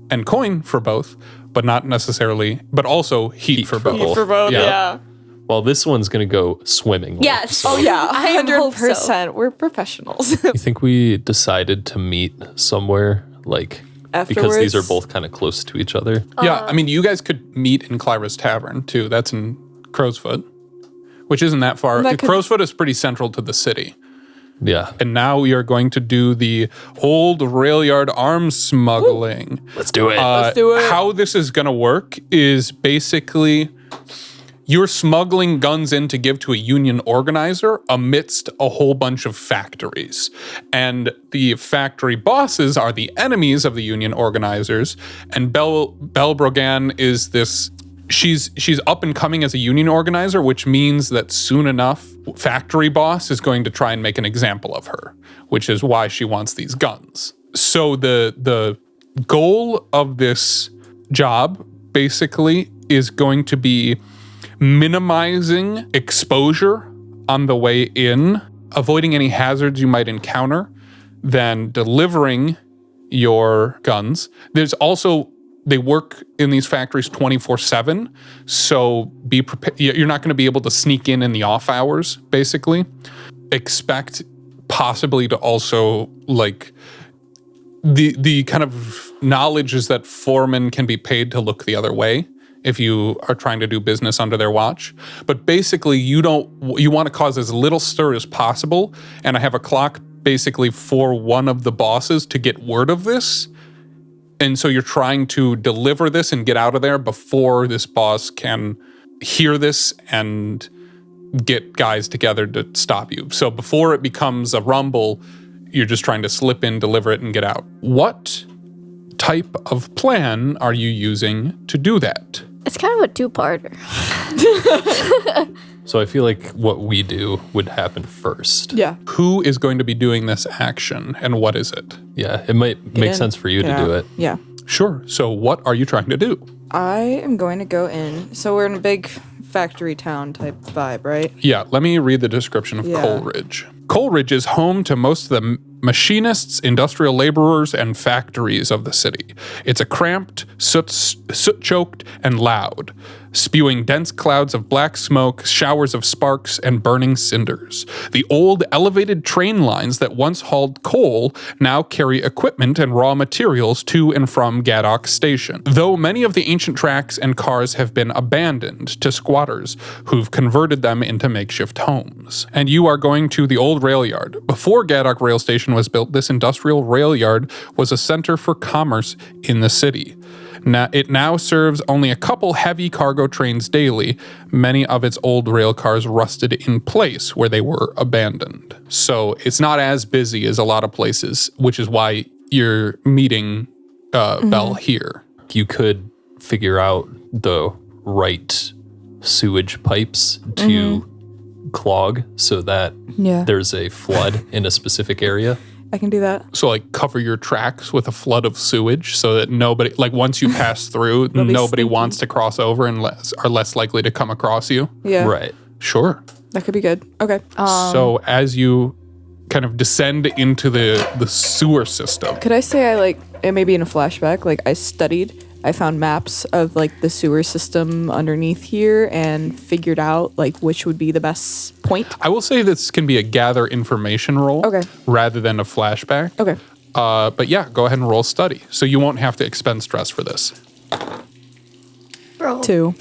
and coin for both, but not necessarily, but also heat for both. For both, yeah. Well, this one's going to go swimming. Yes. So Oh, yeah. I hope so. 100%. We're professionals. You think we decided to meet somewhere, like, because these are Afterwards? both kind of close to each other? Yeah, I mean, you guys could meet in Clara's Tavern, too. That's in Crowsfoot, which isn't that far. That could- Crowsfoot is pretty central to the city. Yeah. And now we are going to do the old rail yard arms smuggling. Let's do it. Let's do it. How this is going to work is basically you're smuggling guns in to give to a union organizer amidst a whole bunch of factories. And the factory bosses are the enemies of the union organizers. And Belle Brogan is this... She's up and coming as a union organizer, which means that soon enough, factory boss is going to try and make an example of her, which is why she wants these guns. So the goal of this job basically is going to be minimizing exposure on the way in, avoiding any hazards you might encounter, then delivering your guns. There's also, they work in these factories 24/7, so be prepared. You're not going to be able to sneak in the off hours, basically. Expect possibly to also, like, the kind of knowledge is that foremen can be paid to look the other way if you are trying to do business under their watch. But basically, you want to cause as little stir as possible, and I have a clock basically for one of the bosses to get word of this. And so you're trying to deliver this and get out of there before this boss can hear this and get guys together to stop you. So before it becomes a rumble, you're just trying to slip in, deliver it, and get out. What type of plan are you using to do that? It's kind of a two-parter. So I feel like what we do would happen first. Yeah. Who is going to be doing this action, and what is it? Yeah, it might make sense for you to do it. Yeah. Sure. So what are you trying to do? I am going to go in. So we're in a big factory town type vibe, right? Yeah, let me read the description of Yeah. Coleridge. Coleridge is home to most of the machinists, industrial laborers, and factories of the city. It's a cramped, soot-choked, and loud, spewing dense clouds of black smoke, showers of sparks, and burning cinders. The old elevated train lines that once hauled coal now carry equipment and raw materials to and from Gaddock Station, though many of the ancient tracks and cars have been abandoned to squatters who've converted them into makeshift homes. And you are going to the old rail yard. Before Gaddock Rail Station was built, this industrial rail yard was a center for commerce in the city. Now, it now serves only a couple heavy cargo trains daily. Many of its old rail cars rusted in place where they were abandoned. So it's not as busy as a lot of places, which is why you're meeting Belle here. You could figure out the right sewage pipes to clog so that there's a flood in a specific area. I can do that. So like cover your tracks with a flood of sewage so that nobody, like once you pass through, nobody stinky. wants to cross over and are less likely to come across you. Yeah. Right. Sure. That could be good. Okay. So as you kind of descend into the sewer system, Could I say I like, it may be in a flashback, like I found maps of like the sewer system underneath here and figured out like which would be the best point. I will say this can be a gather information roll Okay. rather than a flashback. Okay. But yeah, go ahead and roll study. So you won't have to expend stress for this. Bro. 2.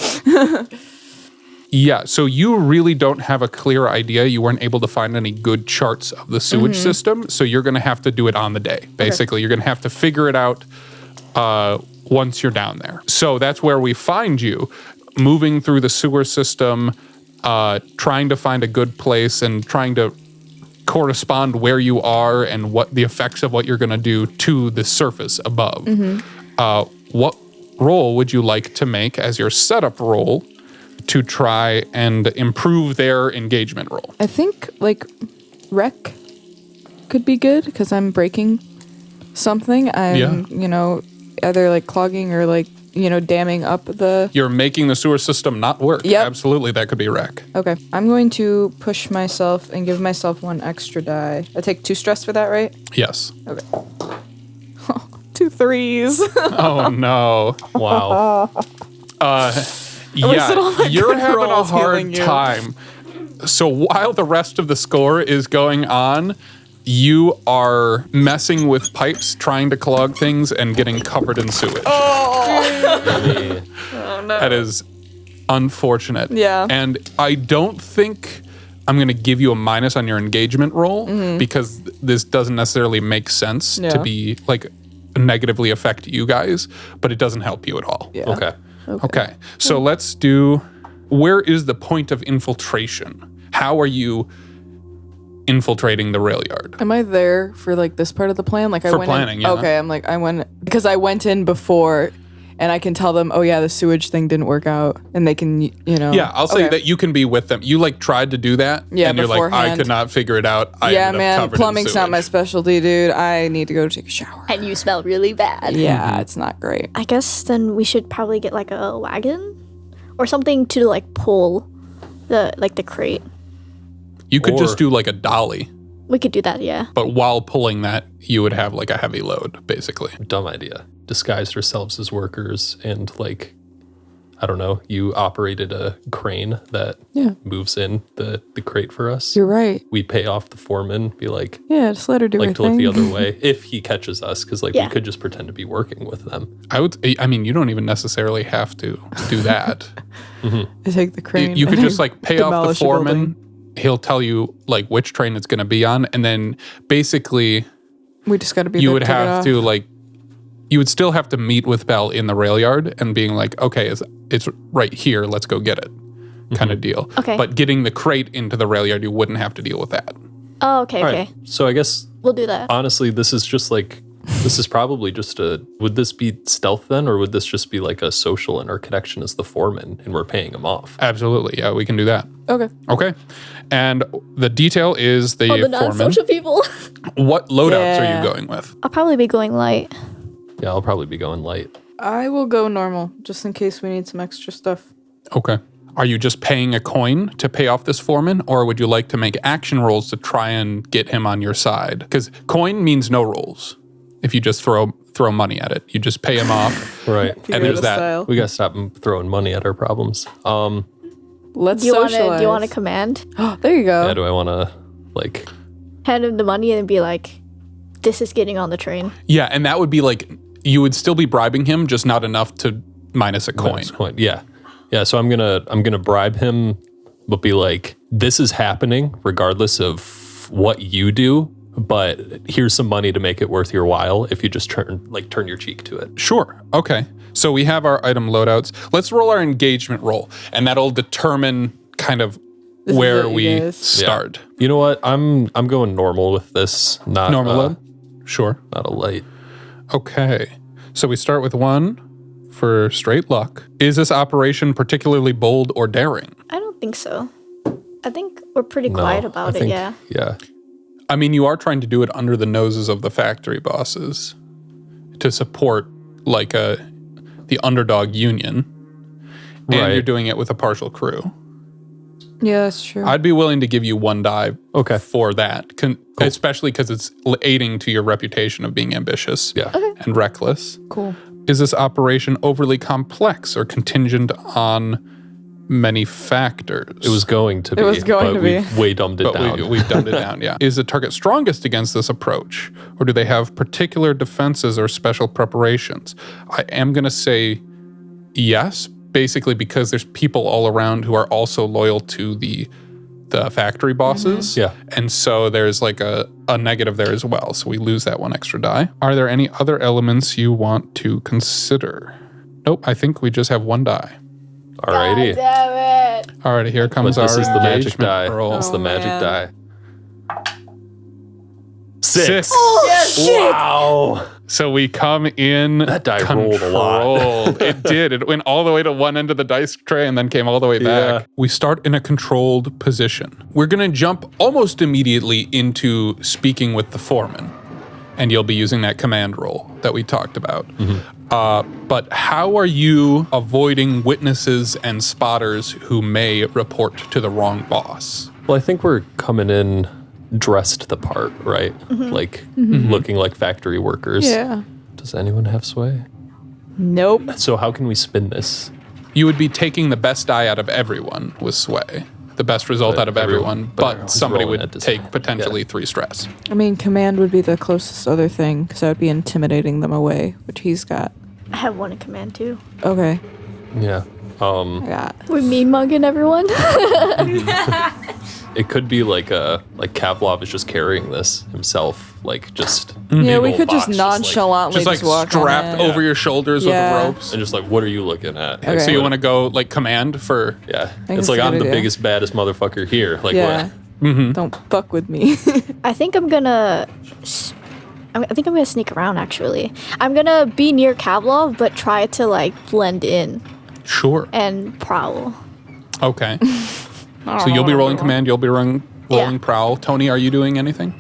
Yeah, so you really don't have a clear idea. You weren't able to find any good charts of the sewage system, so you're going to have to do it on the day. Basically, you're going to have to figure it out once you're down there. So that's where we find you, moving through the sewer system trying to find a good place and trying to correspond where you are and what the effects of what you're going to do to the surface above. What roll would you like to make as your setup roll to try and improve their engagement roll? I think like wreck could be good because I'm breaking something. I'm either like clogging or like damming up the. You're making the sewer system not work. Yep. Absolutely, that could be wreck. Okay, I'm going to push myself and give myself 1 extra die. I take 2 stress for that, right? Yes. Okay. 2 threes. Oh no. Wow. Yeah, you're having a rolls hard healing you. time. So while the rest of the score is going on, you are messing with pipes, trying to clog things, and getting covered in sewage. Really? That is unfortunate. Yeah. And I don't think I'm going to give you a minus on your engagement roll because this doesn't necessarily make sense to be like negatively affect you guys, but it doesn't help you at all. Yeah. Okay. So let's do, where is the point of infiltration? How are you infiltrating the rail yard? Am I there for like this part of the plan? Like I For went planning, in, yeah. Okay, I'm like I went because I went in before, and I can tell them, oh yeah, the sewage thing didn't work out, and they can Yeah, I'll say that you can be with them. You like tried to do that, Yeah, and you're like, I beforehand. could not figure it out. I Yeah, ended up man, covered in plumbing's not my sewage. specialty, dude. I need to go take a shower. And you smell really bad. Yeah, it's not great. I guess then we should probably get like a wagon or something to like pull the crate. You could Or- just do like a dolly, We could do that, yeah. but while pulling that, you would have like a heavy load, basically. Dumb idea. Disguised ourselves as workers and like, I don't know, you operated a crane that moves in the crate for us. You're right. We pay off the foreman, be like, Yeah, just let her do her to look thing. the other way if he catches us, because like we Yeah. could just pretend to be working with them. I mean, you don't even necessarily have to do that. I take the crane. You could and just like pay off the demolish a foreman. building. He'll tell you like which train it's going to be on, and then basically We just got to be. you there would to take it have off. to like, you would still have to meet with Belle in the rail yard and being like, okay, it's right here, let's go get it, kind of deal. Okay. But getting the crate into the rail yard, you wouldn't have to deal with that. Oh, okay, All okay. right. So I guess We'll do that. honestly, this is probably just would this be stealth then, or would this just be like a social and our connection as the foreman and we're paying him off? Absolutely, yeah, we can do that. Okay. Okay, and the detail is the Oh, the foreman. non-social people. What loadouts are Yeah. you going with? I'll probably be going light. Yeah, I'll probably be going light. I will go normal just in case we need some extra stuff. Okay. Are you just paying a coin to pay off this foreman, or would you like to make action rolls to try and get him on your side? Because coin means no rolls. If you just throw money at it, you just pay him off. Right. And there's that. Style. We gotta stop throwing money at our problems. Let's Do you socialize. want to command? There you go. Yeah, do I want to like? Hand him the money and be like, this is getting on the train. Yeah, and that would be like, you would still be bribing him, just not enough to minus a coin. Coin. Yeah, yeah. So I'm gonna bribe him, but be like, this is happening regardless of what you do. But here's some money to make it worth your while if you just turn your cheek to it. Sure. Okay. So we have our item loadouts. Let's roll our engagement roll, and that'll determine kind of This is where it, you we guys. start. You know what? I'm going normal with this. Not Normal load? Sure. Not a light. Okay. So we start with 1 for straight luck. Is this operation particularly bold or daring? I don't think so. I think we're pretty No, quiet about I it, think- yeah. Yeah. I mean, you are trying to do it under the noses of the factory bosses to support like the underdog union. And Right. you're doing it with a partial crew. Yeah, that's true. I'd be willing to give you 1 die Okay. for that, especially because it's aiding to your reputation of being ambitious Yeah. and reckless. cool. Is this operation overly complex or contingent on many factors? It was going to be. was going but to be. we've way dumbed it but down. we've dumbed it down, yeah. Is the target strongest against this approach, or do they have particular defenses or special preparations? I am going to say yes, basically because there's people all around who are also loyal to the factory bosses. Yeah. And so there's like a negative there as well. So we lose that 1 extra die. Are there any other elements you want to consider? Nope, I think we just have 1 die. Alrighty. Damn it. All right, here comes But this our is the magic engagement die. roll. It's the magic man. die. 6. Wow. So we come in. That die rolled a lot. controlled. It did. It went all the way to one end of the dice tray and then came all the way back. Yeah. We start in a controlled position. We're going to jump almost immediately into speaking with the foreman. And you'll be using that command roll that we talked about. But how are you avoiding witnesses and spotters who may report to the wrong boss? Well, I think we're coming in dressed the part, right? Like looking like factory workers. Yeah. Does anyone have sway? Nope. So how can we spin this? You would be taking the best die out of everyone with sway. The best result But out of everyone, but everyone's somebody rolling would at this- take potentially 3 stress. I mean, command would be the closest other thing because I would be intimidating them away, which he's got. I have one in command too. Okay. Yeah. I got. We're mean mugging everyone. It could be like Kavlov is just carrying this himself, like just Yeah, big we old could just box, nonchalantly Just like walk on strapped it. over your shoulders Yeah. with the ropes. and just like, what are you looking at? Okay. So you want to go like command for? Yeah, think it's it's like a I'm good the idea. biggest, baddest motherfucker here. Like Yeah. what? Don't fuck with me. I think I'm gonna sneak around. Actually, I'm gonna be near Kavlov, but try to like blend in Sure. and prowl. Okay. So you'll be rolling command. You'll be rolling Yeah. prowl. Tony, are you doing anything?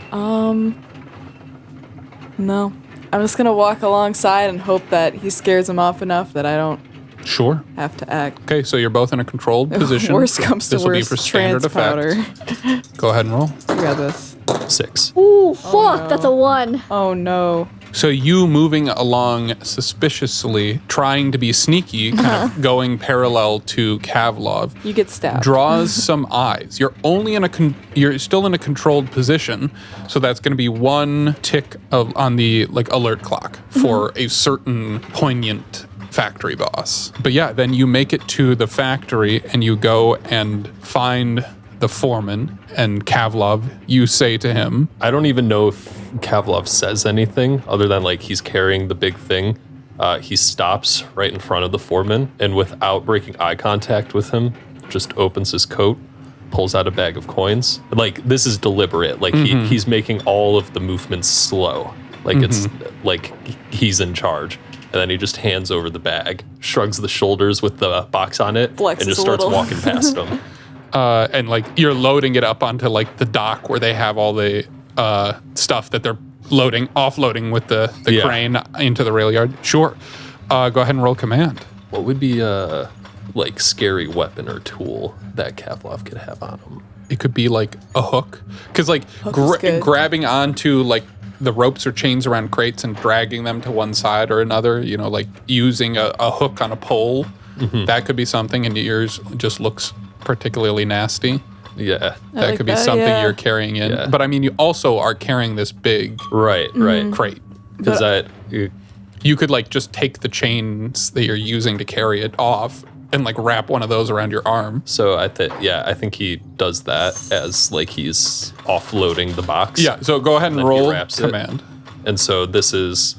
No. I'm just gonna walk alongside and hope that he scares him off enough that I don't Sure. have to act. Okay, so you're both in a controlled position. Worst comes to This will be worst. for standard Trans powder. effect. Go ahead and roll. You got this. 6. Ooh, fuck! That's a 1. Oh no. So you moving along suspiciously, trying to be sneaky, kind of going parallel to Kavlov, You get stabbed. draws some eyes. You're only in you're still in a controlled position, so that's going to be 1 tick on the like alert clock for a certain poignant factory boss. But yeah, then you make it to the factory and you go and find the foreman and Kavlov. You say to him, I don't even know if Kavlov says anything other than like he's carrying the big thing. He stops right in front of the foreman and without breaking eye contact with him, just opens his coat, pulls out a bag of coins. Like this is deliberate. Like he's making all of the movements slow. Like it's like he's in charge. And then he just hands over the bag, shrugs the shoulders with the box on it, Flexes and just a starts little. walking past him. and like you're loading it up onto like the dock where they have all the stuff that they're offloading with the Yeah. crane into the rail yard. Sure. Go ahead and roll command. What would be a like scary weapon or tool that Kavlov could have on him? It could be like a hook, because like is good. grabbing onto like the ropes or chains around crates and dragging them to one side or another. You know, like using a hook on a pole. That could be something, and yours just looks particularly nasty. Yeah. That like could be that, something yeah. you're carrying in. Yeah. But I mean, you also are carrying this big Right. crate. Because You could like just take the chains that you're using to carry it off and like wrap one of those around your arm. so I think he does that as like he's offloading the box. Yeah, so go ahead and then he roll wraps it. command. And so this is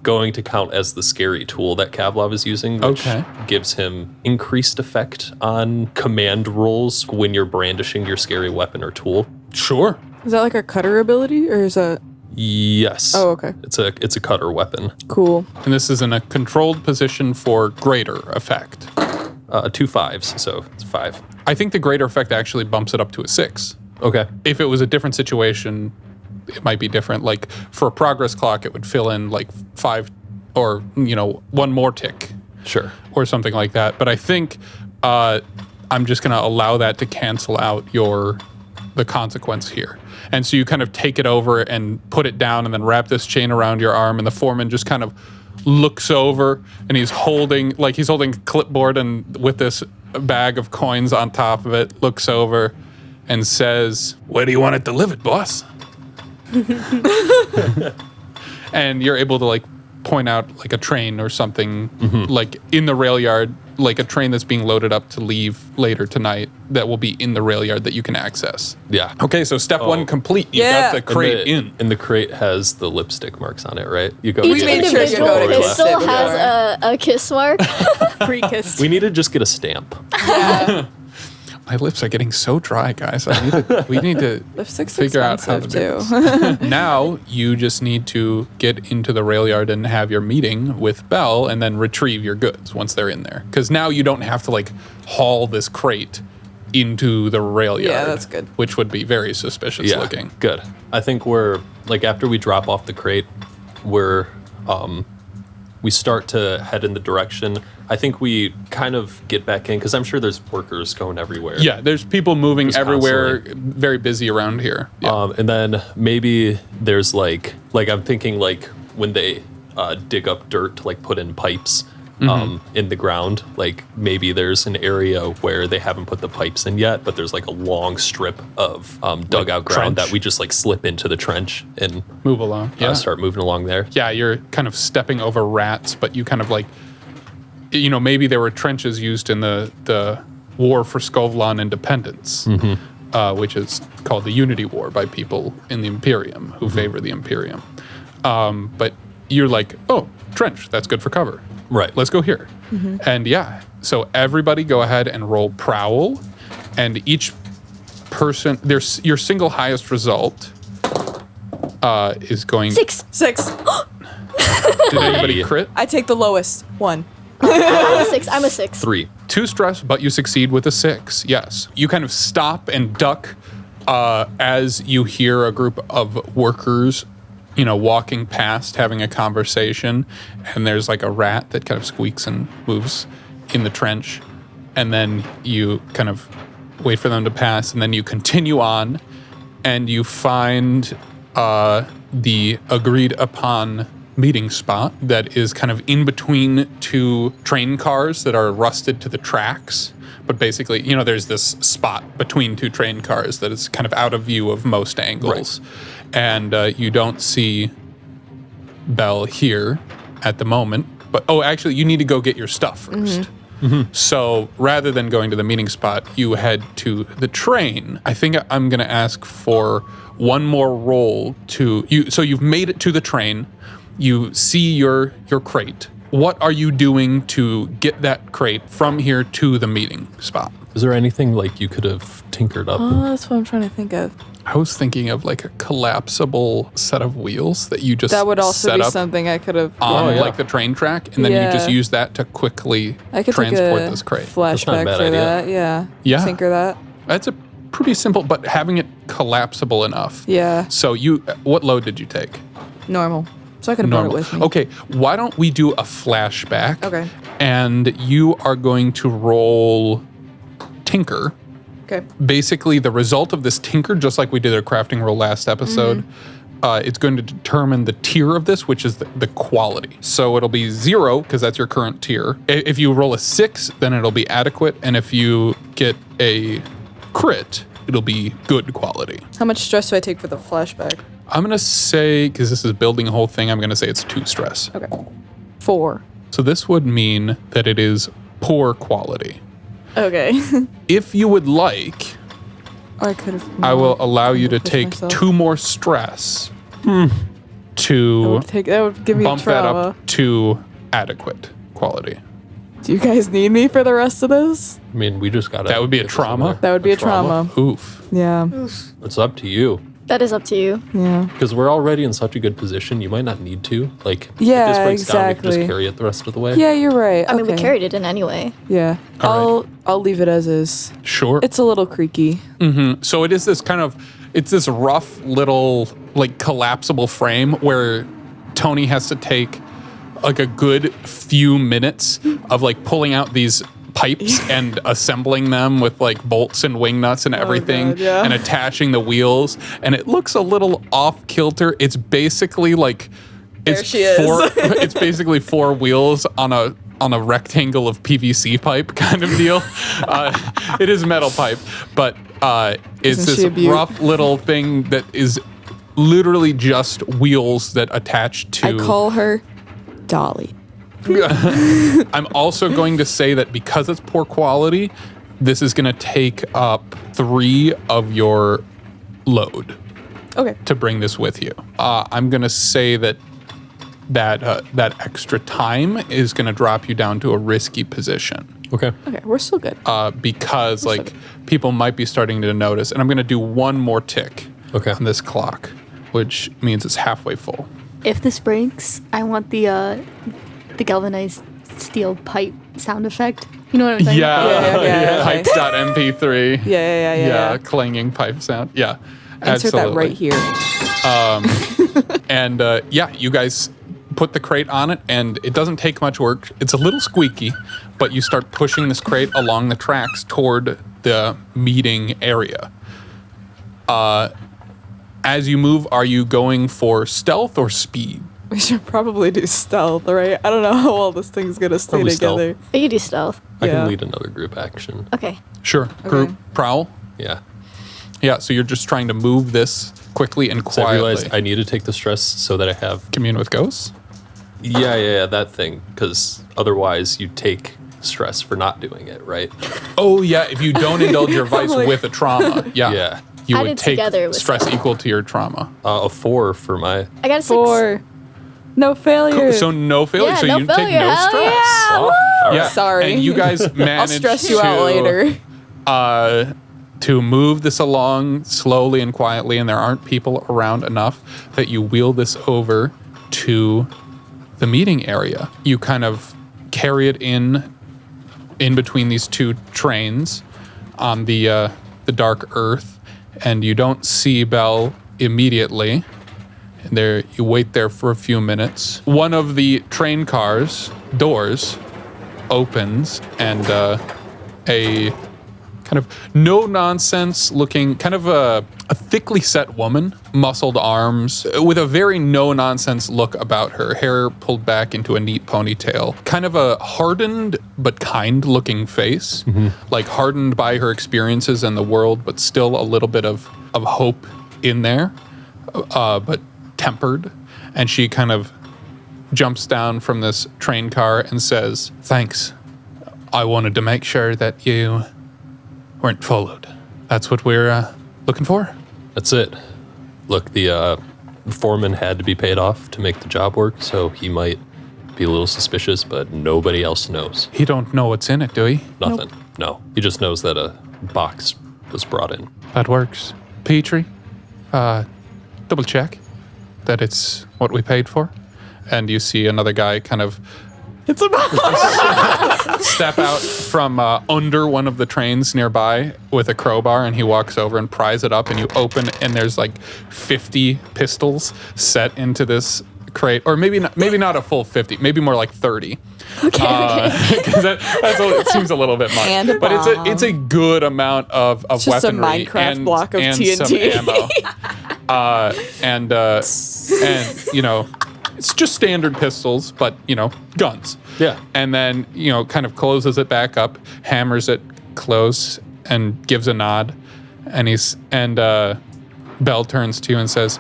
going to count as the scary tool that Kavlov is using, which Okay. gives him increased effect on command rolls when you're brandishing your scary weapon or tool. Sure. Is that like a cutter ability or is that Yes. Oh, okay. It's a cutter weapon. cool? And this is in a controlled position for greater effect. 2 5s, so it's 5. I think the greater effect actually bumps it up to a 6. Okay. If it was a different situation, it might be different. Like for a progress clock, it would fill in like 5 or, 1 more tick Sure. or something like that. But I think I'm just going to allow that to cancel out the consequence here. And so you kind of take it over and put it down and then wrap this chain around your arm, and the foreman just kind of looks over and he's holding a clipboard and with this bag of coins on top of it, looks over and says, "Where do you want it delivered, boss?" And you're able to like point out like a train or something like in the rail yard, like a train that's being loaded up to leave later tonight that will be in the rail yard that you can access. Yeah. Okay, so step 1 complete. You Yeah. got the crate in. And the crate has the lipstick marks on it, right? You go. Each made sure you individual go to pistol kiss it has a kiss mark. Pre-kissed. We need to just get a stamp. My lips are getting so dry, guys. We need to Lipstick's figure out how to expensive, do too. this. Now you just need to get into the rail yard and have your meeting with Belle and then retrieve your goods once they're in there. Because now you don't have to like haul this crate into the rail yard. Yeah, that's good. Which would be very suspicious looking. Good. I think we're like after we drop off the crate, we start to head in the direction. I think we kind of get back in because I'm sure there's workers going everywhere. Yeah, there's people moving Just everywhere, constantly. very busy around here. Yeah. And then maybe there's like I'm thinking like when they dig up dirt to like put in pipes in the ground, like maybe there's an area where they haven't put the pipes in yet, but there's like a long strip of dugout ground trench. that we just like slip into the trench and Move along. Yeah. start moving along there. Yeah, you're kind of stepping over rats, but you kind of like, maybe there were trenches used in the war for Skovlan independence, which is called the Unity War by people in the Imperium who favor the Imperium. But you're like, oh, trench, that's good for cover. Right. Let's go here. And yeah, so everybody go ahead and roll Prowl, and each person, your single highest result is going... 6. 6. Did anybody crit? I take the lowest. 1. I'm a 6. I'm a 6. 3. 2 stress, but you succeed with a 6. Yes. You kind of stop and duck as you hear a group of workers, walking past, having a conversation, and there's like a rat that kind of squeaks and moves in the trench, and then you kind of wait for them to pass, and then you continue on, and you find the agreed upon meeting spot that is kind of in between 2 train cars that are rusted to the tracks. But basically, there's this spot between 2 train cars that is kind of out of view of most angles. Right. And you don't see Belle here at the moment. But, actually, you need to go get your stuff first. So rather than going to the meeting spot, you head to the train. I think I'm going to ask for one more roll to you. So you've made it to the train. You see your crate. What are you doing to get that crate from here to the meeting spot? Is there anything like you could have tinkered up? That's what I'm trying to think of. I was thinking of like a collapsible set of wheels that you just That would also set be up something I could have. on like the train track, and then you just use that to quickly I could transport take a this crate. flashback bad for idea. that. Yeah. Yeah. Tinker that. That's a pretty simple, but having it collapsible enough. Yeah. So what load did you take? Normal. So I could have brought it with me. Okay, why don't we do a flashback? Okay. And you are going to roll Tinker. Okay. Basically, the result of this Tinker, just like we did a crafting roll last episode, it's going to determine the tier of this, which is the quality. So it'll be 0, because that's your current tier. If you roll a 6, then it'll be adequate. And if you get a crit, it'll be good quality. How much stress do I take for the flashback? I'm going to say, because this is building a whole thing, I'm going to say it's 2 stress. Okay. 4. So this would mean that it is poor quality. Okay. If you would like, Or I could have. I will allow you to push take myself. 2 more stress That to would give me bump that trauma. up to adequate quality. Do you guys need me for the rest of this? I mean, we just got to. That would be a trauma. That would be a trauma. Oof. Yeah. It's up to you. That is up to you. Yeah. Because we're already in such a good position, you might not need to. Like, Yeah, if this breaks down, we can exactly. just carry it the rest of the way. Yeah, you're right. I mean, we Okay. carried it in anyway. Yeah. All I'll leave it as is. Sure. It's a little creaky. So it is this it's this rough little like collapsible frame where Tony has to take like a good few minutes of like pulling out these pipes and assembling them with like bolts and wing nuts and everything God, yeah. and attaching the wheels, and it looks a little off kilter. It's basically like There she is. it's basically 4 wheels on a rectangle of PVC pipe kind of deal. It is metal pipe, but it's Isn't she this a beaut? rough little thing that is literally just wheels that attach to. I call her Dolly. I'm also going to say that because it's poor quality, this is going to take up 3 of your load Okay. to bring this with you. I'm going to say that extra time is going to drop you down to a risky position. Okay. Okay, we're still good. because like people might be starting to notice. And I'm going to do one more tick on this clock, which means it's halfway full. If this breaks, I want the galvanized steel pipe sound effect. You know what I'm talking about? Yeah. Pipes.mp3. Yeah. Clanging pipe sound. Yeah. Insert that right here. And you guys put the crate on it, and it doesn't take much work. It's a little squeaky, but you start pushing this crate along the tracks toward the meeting area. As you move, are you going for stealth or speed? We should probably do stealth, right? I don't know how well this thing's gonna stay Probably together. stealth. You can do stealth. I can lead another group action. Okay. Sure. Group prowl? Yeah. Yeah, so you're just trying to move this quickly and So I quietly. realized I need to take the stress so that I have... Commune with ghosts? Yeah, that thing. Because otherwise you take stress for not doing it, right? Oh, yeah, if you don't indulge your vice with a trauma, Yeah. you Added would take together with stress stealth. equal to your trauma. A 4 for my... I got a 6. 4. No failure. So no failure, Yeah, so no you take failure. no Hell stress. yeah. Oh, all Yeah, right. Sorry. And you guys I'll managed stress you out later. To move this along slowly and quietly, and there aren't people around enough that you wheel this over to the meeting area. You kind of carry it in between these two trains on the dark earth, and you don't see Belle immediately. And there, you wait there for a few minutes. One of the train cars doors opens, and a kind of no-nonsense looking, kind of a thickly set woman, muscled arms, with a very no-nonsense look about her, hair pulled back into a neat ponytail. Kind of a hardened but kind-looking face, like hardened by her experiences in the world, but still a little bit of hope in there, but tempered. And she kind of jumps down from this train car and says, "Thanks. I wanted to make sure that you weren't followed. That's what we're looking for." That's it. Look, the foreman had to be paid off to make the job work, so he might be a little suspicious, but nobody else knows. He don't know what's in it, do he? Nothing. No. He just knows that a box was brought in. That works. Petrie, double check that it's what we paid for. And you see another guy kind of step out from under one of the trains nearby with a crowbar, and he walks over and pries it up, and you open, and there's like 50 pistols set into this crate, or maybe not a full 50, maybe more like 30. Okay. Because it seems a little bit much, And a but bomb. it's a good amount of Just a weaponry Minecraft block of and TNT. some ammo. And you know, it's just standard pistols, but you know, guns. Yeah. And then, you know, kind of closes it back up, hammers it close, and gives a nod. And Belle turns to you and says,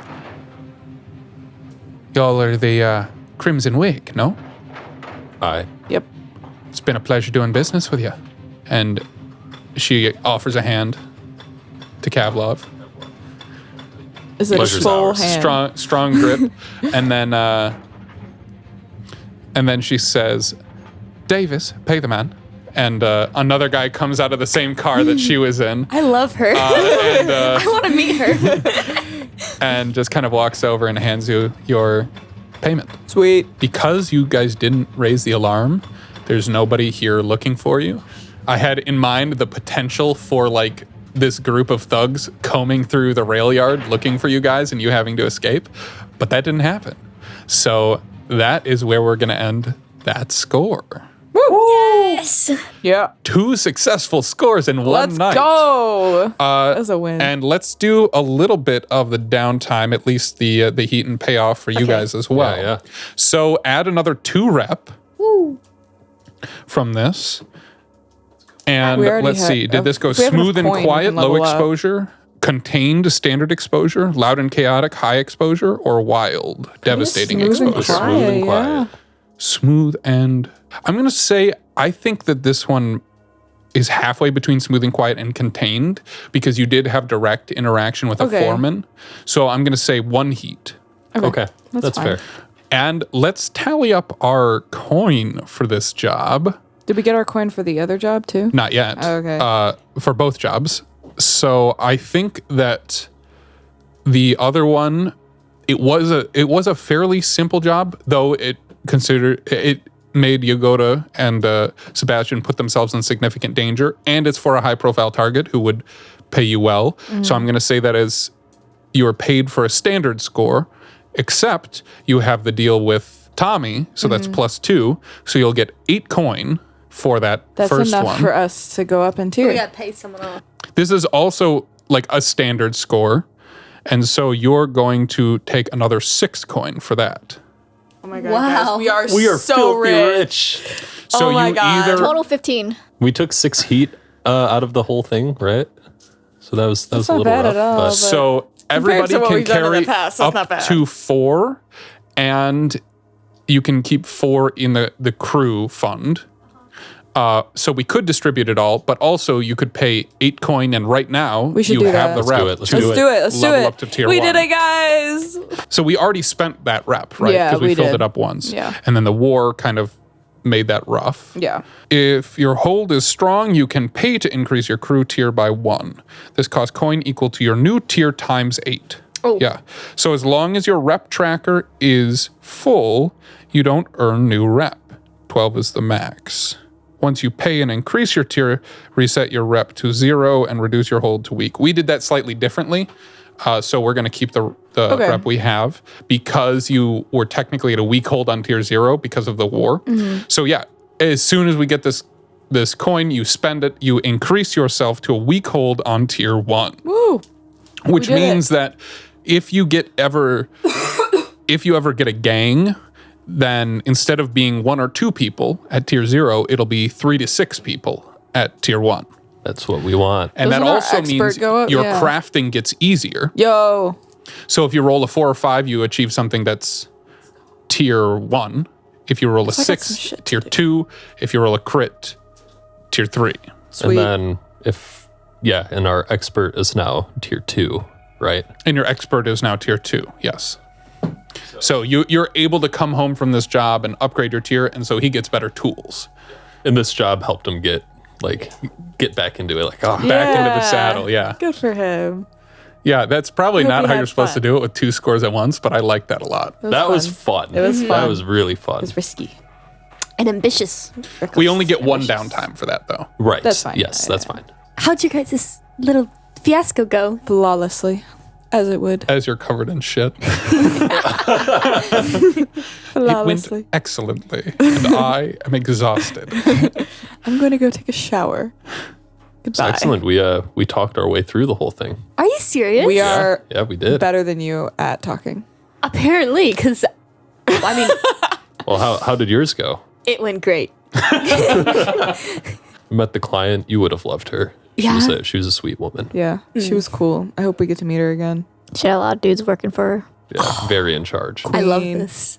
"Y'all are the Crimson Wig, no? Aye. Yep. It's been a pleasure doing business with you." And she offers a hand to Kavlov. Is it a Pleasure's full ours. hand? Strong grip. And then she says, "Davis, pay the man." And another guy comes out of the same car that she was in. I love her. I want to meet her. And just kind of walks over and hands you your payment. Sweet. Because you guys didn't raise the alarm, there's nobody here looking for you. I had in mind the potential for like this group of thugs combing through the rail yard looking for you guys and you having to escape, but that didn't happen. So that is where we're going to end that score. Yes. Yeah. 2 successful scores in one Let's night. go. That's a win. And let's do a little bit of the downtime, at least the heat and payoff for you guys as well. Yeah. So add another 2 rep from this. And We already let's had- see, did this go if we have enough smooth and coin, we quiet, can low level up. exposure, contained standard exposure, loud and chaotic, high exposure, or wild, devastating smooth and exposure? quiet. Smooth and quiet. Yeah. Smooth and I'm going to say I think that this one is halfway between smooth and quiet and contained because you did have direct interaction with a Okay. foreman. So I'm going to say 1 heat. Okay. That's fine. fair. And let's tally up our coin for this job. Did we get our coin for the other job too? Not yet. Okay. For both jobs. So I think that the other one, it was a fairly simple job, though it made Yogota and Sebastian put themselves in significant danger, and it's for a high-profile target who would pay you well. So I'm going to say that as you are paid for a standard score, except you have the deal with Tommy, so that's +2, so you'll get 8 coin for that That's first enough one. for us to go up in tier. We gotta pay someone off. This is also like a standard score, and so you're going to take another 6 coin for that. Oh my god, Wow. guys, we are so filthy rich. So Oh my you God. either Total 15. We took 6 heat out of the whole thing, right? So that was a not little bad rough. at all. but- so everybody to what can we've done in the carry past, that's not up bad. to 4, and you can keep 4 in the crew fund. So we could distribute it all, but also you could pay 8 coin, and right now We should you do have that. the Let's rep do it. Let's to do Let's do it. Let's do level it. up to tier we 1. did it, guys. So we already spent that rep, right? Yeah, Because we we filled did. it up once. Yeah. And then the war kind of made that rough. Yeah. If your hold is strong, you can pay to increase your crew tier by 1. This costs coin equal to your new tier times 8. Oh. Yeah. So as long as your rep tracker is full, you don't earn new rep. 12 is the max. Once you pay and increase your tier, reset your rep to 0 and reduce your hold to weak. We did that slightly differently. So we're going to keep the Okay. rep we have because you were technically at a weak hold on tier 0 because of the war. So yeah, as soon as we get this coin, you spend it, you increase yourself to a weak hold on tier 1. Woo. Which did it. means that if you ever get a gang, then instead of being 1 or 2 people at tier 0, it'll be 3 to 6 people at tier 1. That's what we want. And Doesn't that our also expert means go up? your Yeah. crafting gets easier. Yo. So if you roll a 4 or 5, you achieve something that's tier 1. If you roll a I got some 6, shit to tier do. 2. If you roll a crit, tier 3. Sweet. And then and our expert is now tier 2, right? And your expert is now tier 2, yes. So you're able to come home from this job and upgrade your tier, and so he gets better tools. And this job helped him get back into it. Like, oh, Back into the saddle, yeah. Good for him. Yeah, that's probably Hope not he how had you're supposed to fun. do it with 2 scores at once, but I like that a lot. that was fun. It was That fun. was really fun. It's risky. And ambitious. We only get 1 downtime for that, though. Right. That's fine. Yes, Yeah, that's yeah. fine. How'd you guys' little fiasco go? Flawlessly. As it would. As you're covered in shit. It Flawlessly. went excellently, and I am exhausted. I'm going to go take a shower. It's Goodbye. excellent. We talked our way through the whole thing. Are you serious? We are Yeah, we did. better than you at talking. Apparently, because I mean, Well, how did yours go? it went great. Met the client. You would have loved her. Yeah. She was a sweet woman. Yeah, she was cool. I hope we get to meet her again. She had a lot of dudes working for her. Yeah, very in charge. I love Queen. this.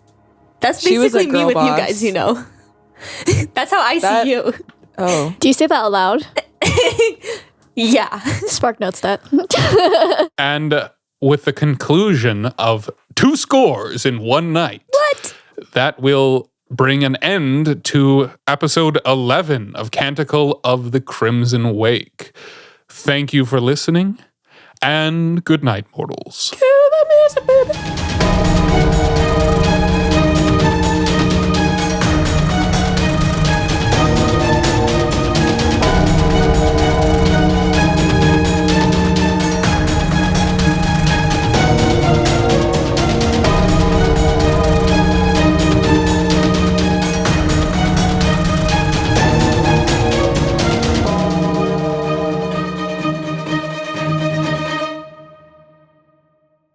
That's She was a basically me girl with you boss. guys, you know. That's how I That- see you. Oh, Do you say that out loud? Yeah. Spark notes that. And with the conclusion of 2 scores in one night, What? that will bring an end to episode 11 of Canticle of the Crimson Wake. Thank you for listening, and good night, mortals. to the music, baby.